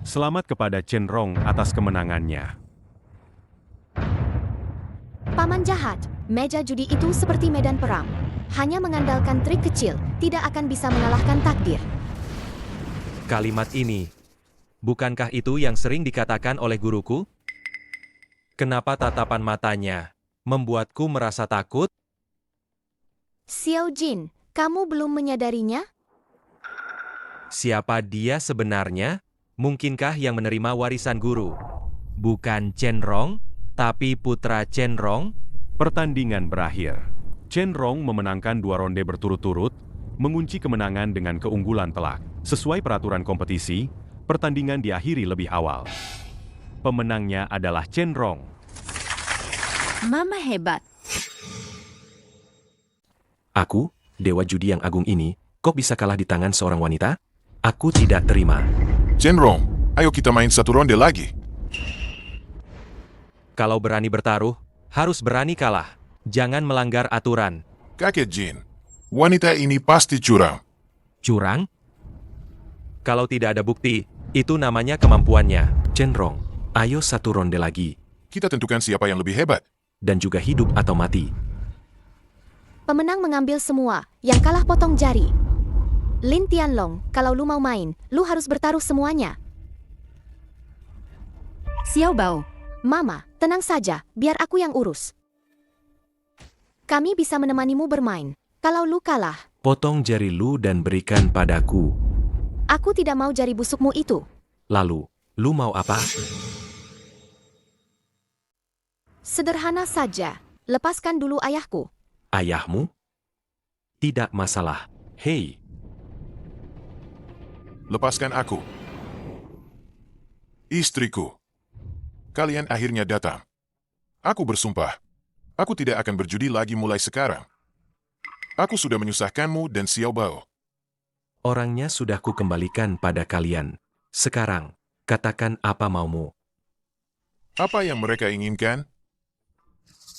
Selamat kepada Chen Rong atas kemenangannya. Paman jahat, meja judi itu seperti medan perang. Hanya mengandalkan trik kecil, tidak akan bisa mengalahkan takdir. Kalimat ini, bukankah itu yang sering dikatakan oleh guruku? Kenapa tatapan matanya membuatku merasa takut? Xiao Jin, kamu belum menyadarinya? Siapa dia sebenarnya? Mungkinkah yang menerima warisan guru? Bukan Chen Rong, tapi putra Chen Rong? Pertandingan berakhir. Chen Rong memenangkan 2 ronde berturut-turut, mengunci kemenangan dengan keunggulan telak. Sesuai peraturan kompetisi, pertandingan diakhiri lebih awal. Pemenangnya adalah Chen Rong. Mama hebat. Aku, Dewa Judi yang agung ini, kok bisa kalah di tangan seorang wanita? Aku tidak terima. Chen Rong, ayo kita main satu ronde lagi. Kalau berani bertaruh, harus berani kalah. Jangan melanggar aturan. Kakek Jin, wanita ini pasti curang. Curang? Kalau tidak ada bukti, itu namanya kemampuannya. Chen Rong, ayo satu ronde lagi. Kita tentukan siapa yang lebih hebat. Dan juga hidup atau mati. Pemenang mengambil semua, yang kalah potong jari. Lin Tianlong, kalau lu mau main, lu harus bertaruh semuanya. Xiao Bao. Mama, tenang saja, biar aku yang urus. Kami bisa menemanimu bermain. Kalau lu kalah, Potong jari lu dan berikan padaku. aku tidak mau jari busukmu itu. Lalu, lu mau apa? Sederhana saja, lepaskan dulu ayahku. Ayahmu? Tidak masalah. Hei, Lepaskan aku. Istriku. Kalian akhirnya datang. Aku bersumpah. Aku tidak akan berjudi lagi mulai sekarang. Aku sudah menyusahkanmu dan Xiao Bao. orangnya sudah kukembalikan pada kalian. Sekarang, katakan apa maumu. Apa yang mereka inginkan?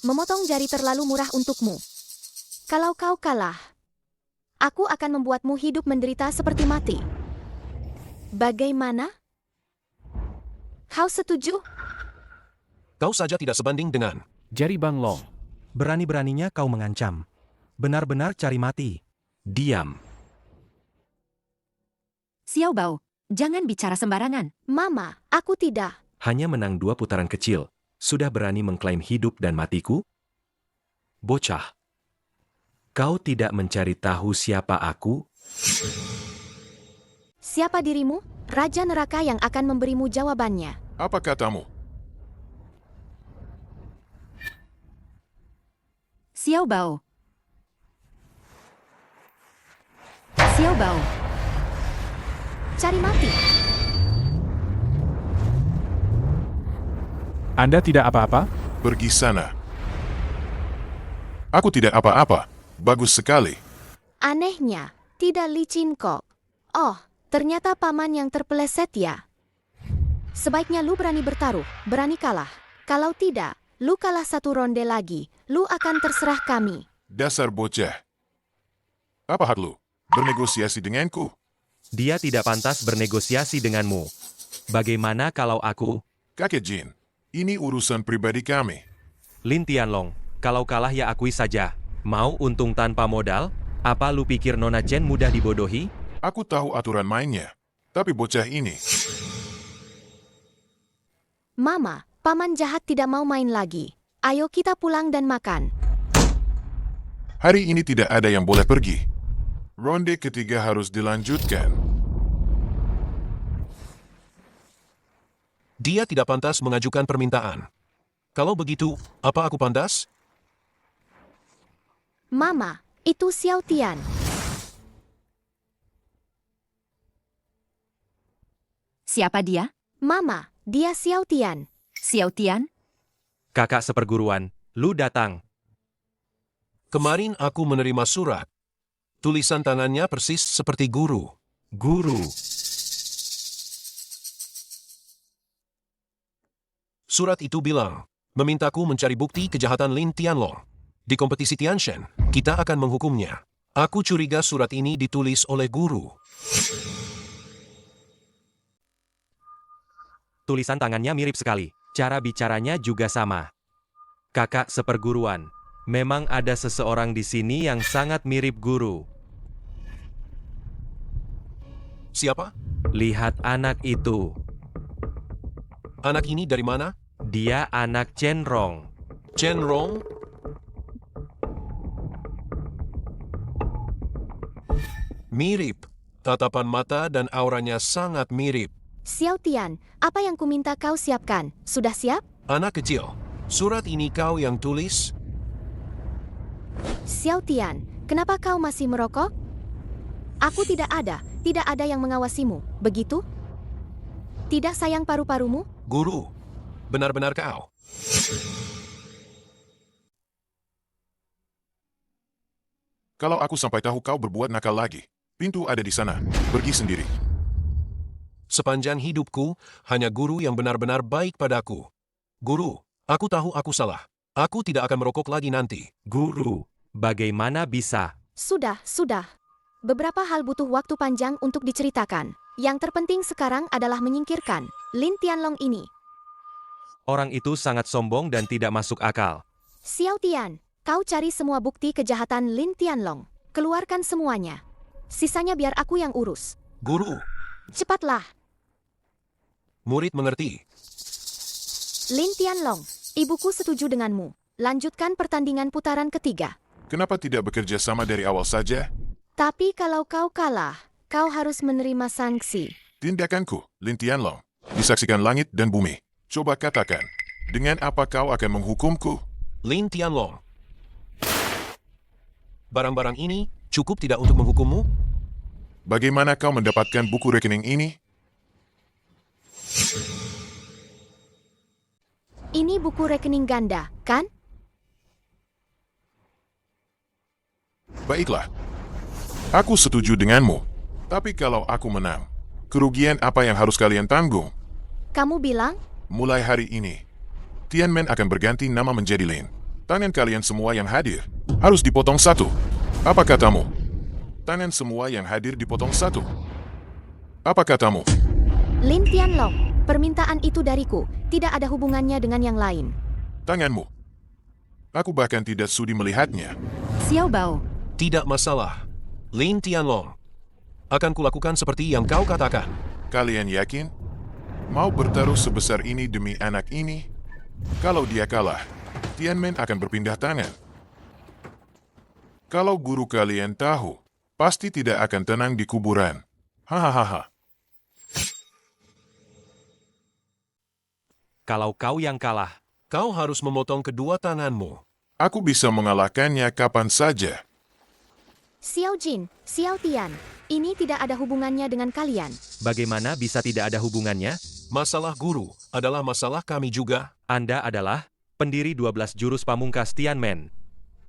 Memotong jari terlalu murah untukmu. Kalau kau kalah, aku akan membuatmu hidup menderita seperti mati. Bagaimana? Kau setuju? Kau saja tidak sebanding dengan Jari Bang Long. Berani-beraninya kau mengancam. Benar-benar cari mati. Diam. Xiao Bao, jangan bicara sembarangan. Mama, aku tidak. Hanya menang 2 putaran kecil. Sudah berani mengklaim hidup dan matiku? Bocah. Kau tidak mencari tahu siapa aku? Siapa dirimu? Raja neraka yang akan memberimu jawabannya. Apa katamu? Xiao Bao. Xiao Bao. Cari mati. Anda tidak apa-apa? Pergi sana. Aku tidak apa-apa. Bagus sekali. Anehnya, tidak licin kok. Oh, ternyata paman yang terpeleset ya. Sebaiknya lu berani bertaruh, berani kalah. Kalau tidak, lu kalah satu ronde lagi, lu akan terserah kami. Dasar bocah. Apa hak lu? Bernegosiasi denganku? Dia tidak pantas bernegosiasi denganmu. Bagaimana kalau aku? Kakek Jin, ini urusan pribadi kami. Lin Tianlong, kalau kalah ya akui saja. Mau untung tanpa modal? Apa lu pikir Nona Chen mudah dibodohi? Aku tahu aturan mainnya. Tapi bocah ini... Mama, paman jahat tidak mau main lagi. Ayo kita pulang dan makan. Hari ini tidak ada yang boleh pergi. Ronde ketiga harus dilanjutkan. dia tidak pantas mengajukan permintaan. Kalau begitu, apa aku pantas? Mama, itu Xiao Tian. Siapa dia? Mama, dia Xiao Tian. Xiao Tian? Kakak seperguruan, lu datang. Kemarin aku menerima surat. Tulisan tangannya persis seperti guru. Guru. Surat itu bilang, memintaku mencari bukti kejahatan Lin Tianlong. Di kompetisi Tianshan, kita akan menghukumnya. Aku curiga surat ini ditulis oleh guru. Tulisan tangannya mirip sekali. Cara bicaranya juga sama. Kakak seperguruan, memang ada seseorang di sini yang sangat mirip guru. Siapa? Lihat anak itu. Anak ini dari mana? Dia anak Chen Rong. Chen Rong? Mirip. Tatapan mata dan auranya sangat mirip. Xiao Tian, apa yang kuminta kau siapkan? Sudah siap? Anak kecil, surat ini kau yang tulis? Xiao Tian, kenapa kau masih merokok? Aku tidak ada yang mengawasimu, begitu? Tidak sayang paru-parumu? Guru, Benar-benar kau. Kalau aku sampai tahu kau berbuat nakal lagi, pintu ada di sana. Pergi sendiri. Sepanjang hidupku, hanya guru yang benar-benar baik padaku. Guru, aku tahu aku salah. Aku tidak akan merokok lagi nanti. Guru, bagaimana bisa? Sudah. Beberapa hal butuh waktu panjang untuk diceritakan. Yang terpenting sekarang adalah menyingkirkan Lin Tianlong ini. Orang itu sangat sombong dan tidak masuk akal. Xiao Tian, kau cari semua bukti kejahatan Lin Tianlong. Keluarkan semuanya. Sisanya biar aku yang urus. Guru, Cepatlah. murid mengerti. Lin Tianlong, ibuku setuju denganmu. Lanjutkan pertandingan putaran ketiga. Kenapa tidak bekerja sama dari awal saja? Tapi kalau kau kalah, kau harus menerima sanksi. Tindakanku, Lin Tianlong, disaksikan langit dan bumi. Coba katakan, dengan apa kau akan menghukumku? Lin Tianlong. Barang-barang ini cukup tidak untuk menghukummu? Bagaimana kau mendapatkan buku rekening ini? Ini buku rekening ganda, kan? Baiklah, aku setuju denganmu. Tapi kalau aku menang, kerugian apa yang harus kalian tanggung? Kamu bilang? Mulai hari ini, Tianmen akan berganti nama menjadi Lin. Tangan kalian semua yang hadir harus dipotong satu. Apa katamu? Tangan semua yang hadir dipotong satu. Apa katamu? Lin Tianlong, permintaan itu dariku. Tidak ada hubungannya dengan yang lain. Tanganmu. Aku bahkan tidak sudi melihatnya. Xiao Bao, Tidak masalah. Lin Tianlong. Akan kulakukan seperti yang kau katakan. Kalian yakin? Mau bertaruh sebesar ini demi anak ini? Kalau dia kalah, Tianmen akan berpindah tangan. Kalau guru kalian tahu, pasti tidak akan tenang di kuburan. Hahaha. Kalau kau yang kalah, Kau harus memotong kedua tanganmu. Aku bisa mengalahkannya kapan saja. Xiao Jin, Xiao Tian, ini tidak ada hubungannya dengan kalian. bagaimana bisa tidak ada hubungannya? Masalah guru adalah masalah kami juga. Anda adalah pendiri 12 jurus pamungkas Tianmen.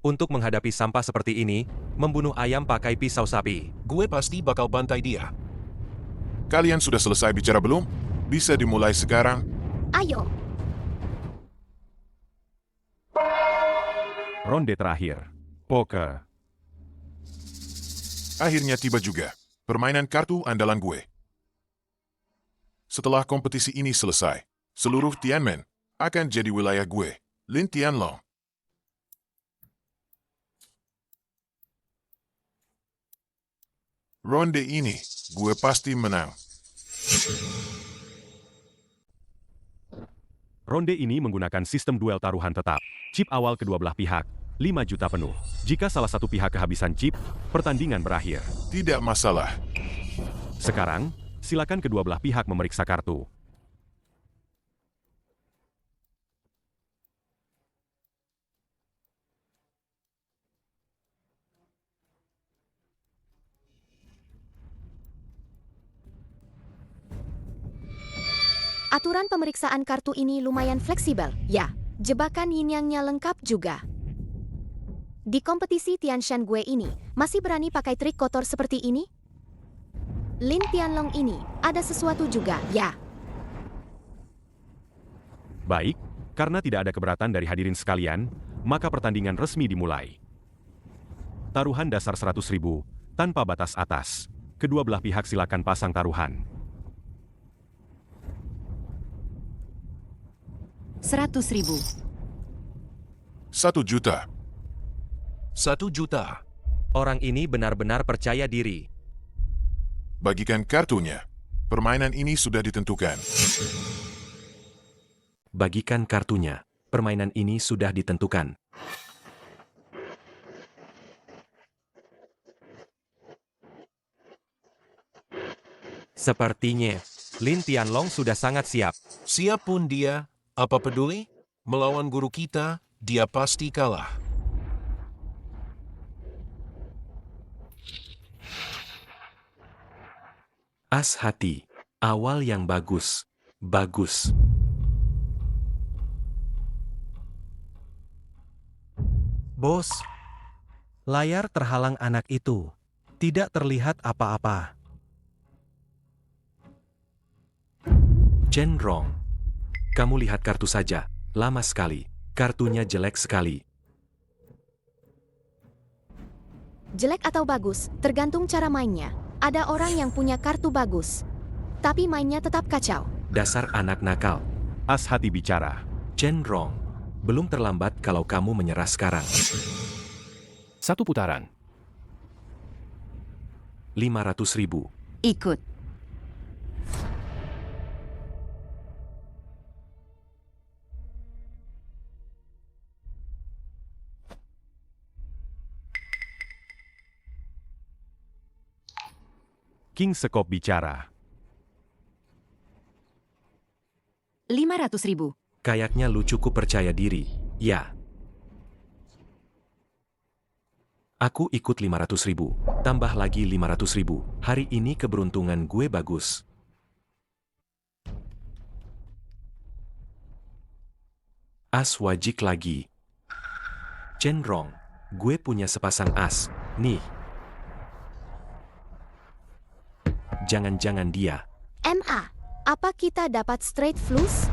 Untuk menghadapi sampah seperti ini, membunuh ayam pakai pisau sapi. Gue pasti bakal bantai dia. Kalian sudah selesai bicara belum? Bisa dimulai sekarang. Ayo. Ronde terakhir. Poker. Akhirnya tiba juga permainan kartu andalan gue. Setelah kompetisi ini selesai, seluruh Tianmen akan jadi wilayah gue, Lin Tianlong. Ronde ini, gue pasti menang. Ronde ini menggunakan sistem duel taruhan tetap. Chip awal kedua belah pihak, 5 juta penuh. Jika salah satu pihak kehabisan chip, pertandingan berakhir. Tidak masalah. Sekarang, silakan kedua belah pihak memeriksa kartu. Aturan pemeriksaan kartu ini lumayan fleksibel, ya. Jebakan yin-yangnya lengkap juga. Di kompetisi Tianshan gue ini, masih berani pakai trik kotor seperti ini? Lin Tianlong ini, ada sesuatu juga, ya. Baik, karena tidak ada keberatan dari hadirin sekalian, maka pertandingan resmi dimulai. Taruhan dasar 100.000, tanpa batas atas. Kedua belah pihak silakan pasang taruhan. 100.000. 1 juta. 1 juta. Orang ini benar-benar percaya diri. Bagikan kartunya. Permainan ini sudah ditentukan. Bagikan kartunya. Permainan ini sudah ditentukan. Sepertinya, Lin Tianlong sudah sangat siap. Siap pun dia, apa peduli? Melawan guru kita, dia pasti kalah. As hati. Awal yang bagus. Bagus. Bos, layar terhalang anak itu. Tidak terlihat apa-apa. Cenrong. Kamu lihat kartu saja. Lama sekali. Kartunya jelek sekali. Jelek atau bagus, tergantung cara mainnya. Ada orang yang punya kartu bagus, tapi mainnya tetap kacau. Dasar anak nakal. As hati bicara. Cenrong. Belum terlambat kalau kamu menyerah sekarang. 1 putaran. 500.000. Ikut. King Sekop bicara. 500.000. Kayaknya lu cukup percaya diri. Ya. Aku ikut 500.000. Tambah lagi 500.000. Hari ini keberuntungan gue bagus. As wajik lagi. Cenrong. Gue punya sepasang as. Nih. Jangan-jangan dia. MA, apa kita dapat straight flush?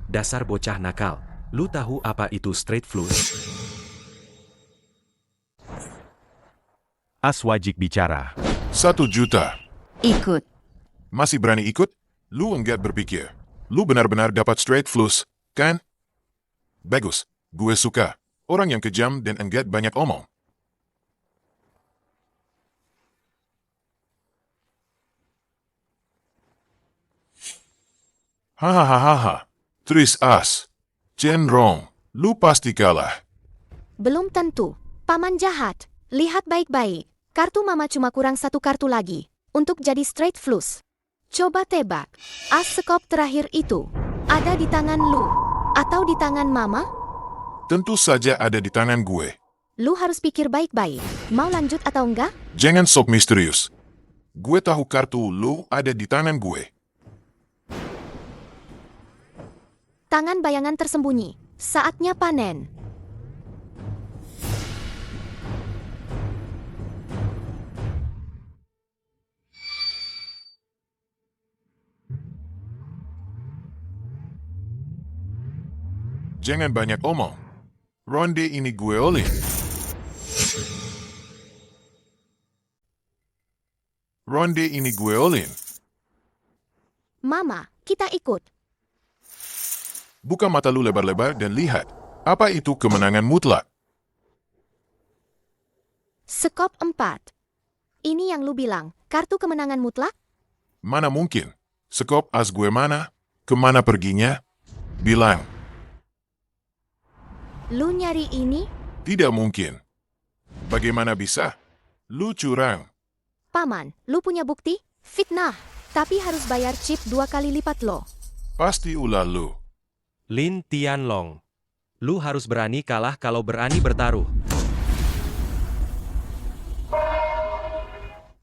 Dasar bocah nakal. Lu tahu apa itu straight flush? As wajik bicara. 1 juta. Ikut. Masih berani ikut? Lu enggak berpikir. Lu benar-benar dapat straight flush, kan? Bagus. Gue suka. Orang yang kejam dan enggak banyak omong. Hahaha. Tris as. Cenrong. Lu pasti kalah. Belum tentu. Paman jahat. Lihat baik-baik. Kartu mama cuma kurang 1 kartu lagi untuk jadi straight flush. Coba tebak. As sekop terakhir itu ada di tangan lu atau di tangan mama? Tentu saja ada di tangan gue. Lu harus pikir baik-baik. Mau lanjut atau enggak? Jangan sok misterius. Gue tahu kartu lu ada di tangan gue. Tangan bayangan tersembunyi. Saatnya panen. Jangan banyak omong. Ronde ini gue olin. Ronde ini gue olin. Mama, kita ikut. Buka mata lu lebar-lebar dan lihat. Apa itu kemenangan mutlak? Sekop 4. Ini yang lu bilang, kartu kemenangan mutlak? Mana mungkin? Sekop as gue mana? Kemana perginya? Bilang. Lu nyari ini? Tidak mungkin. Bagaimana bisa? Lu curang. Paman, lu punya bukti? Fitnah. Tapi harus bayar chip 2 kali lipat lo. Pasti ulah lu. Lin Tianlong. Lu harus berani kalah kalau berani bertaruh.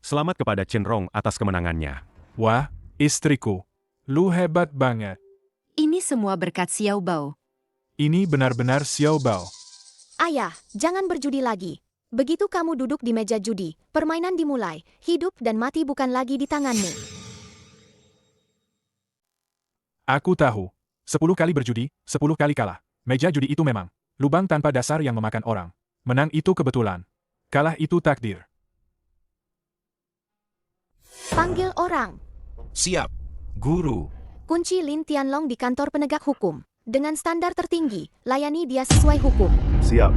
Selamat kepada Cenrong atas kemenangannya. Wah, istriku. Lu hebat banget. Ini semua berkat Xiao Bao. Ini benar-benar Xiao Bao. Ayah, jangan berjudi lagi. Begitu kamu duduk di meja judi, permainan dimulai. Hidup dan mati bukan lagi di tanganmu. Aku tahu. 10 kali berjudi, 10 kali kalah. Meja judi itu memang lubang tanpa dasar yang memakan orang. Menang itu kebetulan. Kalah itu takdir. Panggil orang. Siap. Guru. Kunci Lin Tianlong di kantor penegak hukum. Dengan standar tertinggi, layani dia sesuai hukum. Siap.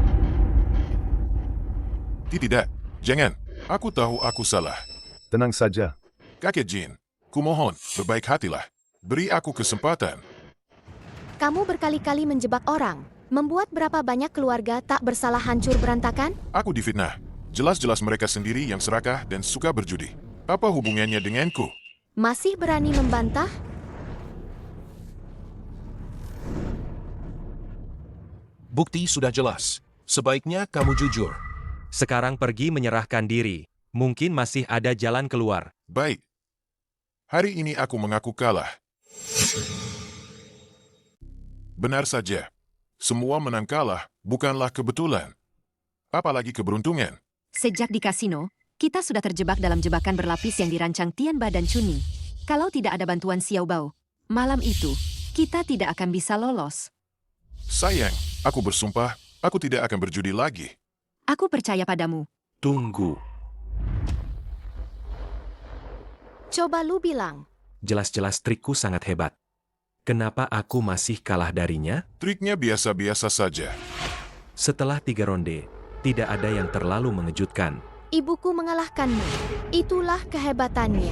Tidak. Jangan. Aku tahu aku salah. Tenang saja. Kakek Jin, kumohon, berbaik hatilah. Beri aku kesempatan. Kamu berkali-kali menjebak orang. Membuat berapa banyak keluarga tak bersalah hancur berantakan? Aku difitnah. Jelas-jelas mereka sendiri yang serakah dan suka berjudi. Apa hubungannya denganku? Masih berani membantah? Bukti sudah jelas. Sebaiknya kamu jujur. Sekarang pergi menyerahkan diri. Mungkin masih ada jalan keluar. Baik. Hari ini aku mengaku kalah. Benar saja. Semua menang kalah bukanlah kebetulan. Apalagi keberuntungan. Sejak di kasino, kita sudah terjebak dalam jebakan berlapis yang dirancang Tianba dan Chunning. Kalau tidak ada bantuan Xiao Bao, malam itu, kita tidak akan bisa lolos. Sayang, aku bersumpah, aku tidak akan berjudi lagi. Aku percaya padamu. Tunggu. Coba lu bilang. Jelas-jelas trikku sangat hebat. Kenapa aku masih kalah darinya? Triknya biasa-biasa saja. Setelah 3 ronde, tidak ada yang terlalu mengejutkan. Ibuku mengalahkanmu. Itulah kehebatannya.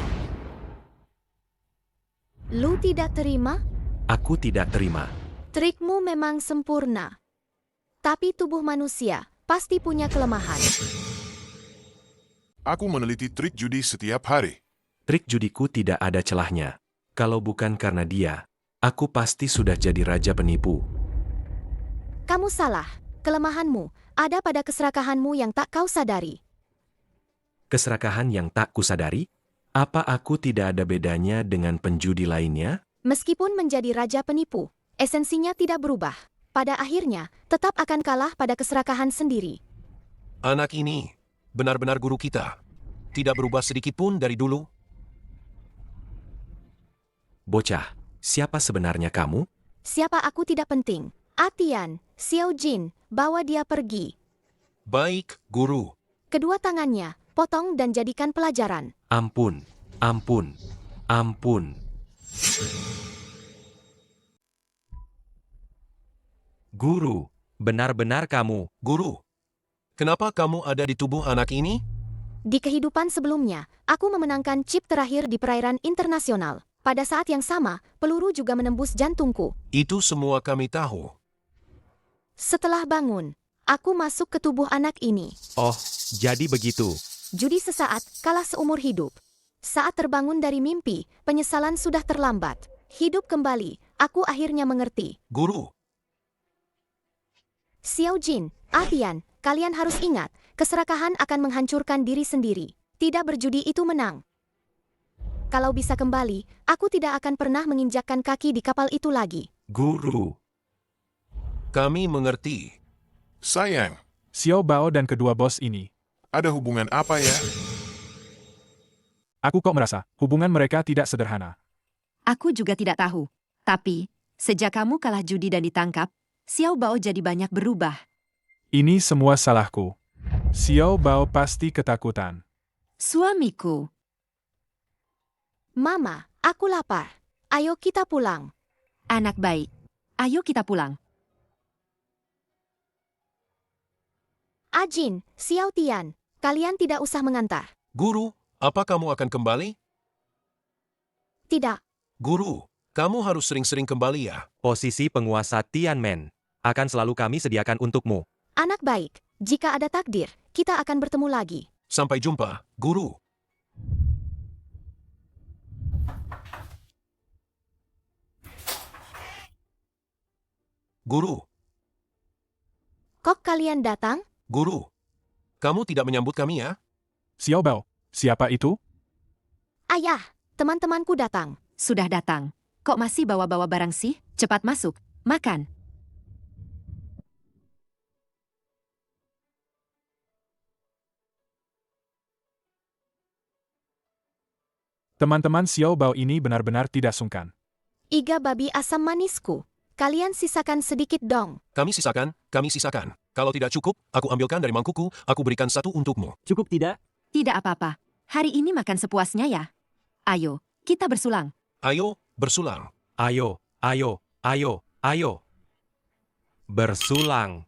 Lu tidak terima? Aku tidak terima. Trikmu memang sempurna. Tapi tubuh manusia pasti punya kelemahan. Aku meneliti trik judi setiap hari. Trik judiku tidak ada celahnya. Kalau bukan karena dia, aku pasti sudah jadi raja penipu. Kamu salah. Kelemahanmu ada pada keserakahanmu yang tak kau sadari. Keserakahan yang tak kusadari? Apa aku tidak ada bedanya dengan penjudi lainnya? Meskipun menjadi raja penipu, esensinya tidak berubah. Pada akhirnya, tetap akan kalah pada keserakahan sendiri. Anak ini benar-benar guru kita. Tidak berubah sedikit pun dari dulu. Bocah, siapa sebenarnya kamu? Siapa aku tidak penting. Atian, Xiao Jin, bawa dia pergi. Baik, guru. Kedua tangannya, potong dan jadikan pelajaran. Ampun, ampun, ampun. Guru, benar-benar kamu. Guru, kenapa kamu ada di tubuh anak ini? Di kehidupan sebelumnya, aku memenangkan chip terakhir di perairan internasional. Pada saat yang sama, peluru juga menembus jantungku. Itu semua kami tahu. Setelah bangun, aku masuk ke tubuh anak ini. Oh, jadi begitu. Judi sesaat, kalah seumur hidup. Saat terbangun dari mimpi, penyesalan sudah terlambat. Hidup kembali, aku akhirnya mengerti. Guru. Xiao Jin, Atian, kalian harus ingat, keserakahan akan menghancurkan diri sendiri. Tidak berjudi itu menang. Kalau bisa kembali, aku tidak akan pernah menginjakkan kaki di kapal itu lagi. Guru. Kami mengerti. Sayang, Xiao Bao dan kedua bos ini. ada hubungan apa ya? Aku kok merasa hubungan mereka tidak sederhana. Aku juga tidak tahu. Tapi, sejak kamu kalah judi dan ditangkap, Xiao Bao jadi banyak berubah. Ini semua salahku. Xiao Bao pasti ketakutan. Suamiku. Mama, aku lapar. Ayo kita pulang. Anak baik. Ayo kita pulang. Ajin, Xiao Tian, kalian tidak usah mengantar. Guru, apa kamu akan kembali? Tidak. Guru, kamu harus sering-sering kembali ya. Posisi penguasa Tianmen akan selalu kami sediakan untukmu. Anak baik, jika ada takdir, kita akan bertemu lagi. Sampai jumpa, guru. Guru, Kok kalian datang? guru. Kamu tidak menyambut kami ya? Xiao Bao, siapa itu? Ayah, teman-temanku datang. Sudah datang. Kok masih bawa-bawa barang sih? Cepat masuk. Makan. Teman-teman Xiao Bao ini benar-benar tidak sungkan. Iga babi asam manisku. Kalian sisakan sedikit dong. Kami sisakan, kami sisakan. Kalau tidak cukup, aku ambilkan dari mangkukku, aku berikan satu untukmu. Cukup tidak? Tidak apa-apa. Hari ini makan sepuasnya ya. Ayo, kita bersulang. Ayo, bersulang. Ayo, ayo, ayo, ayo. Bersulang.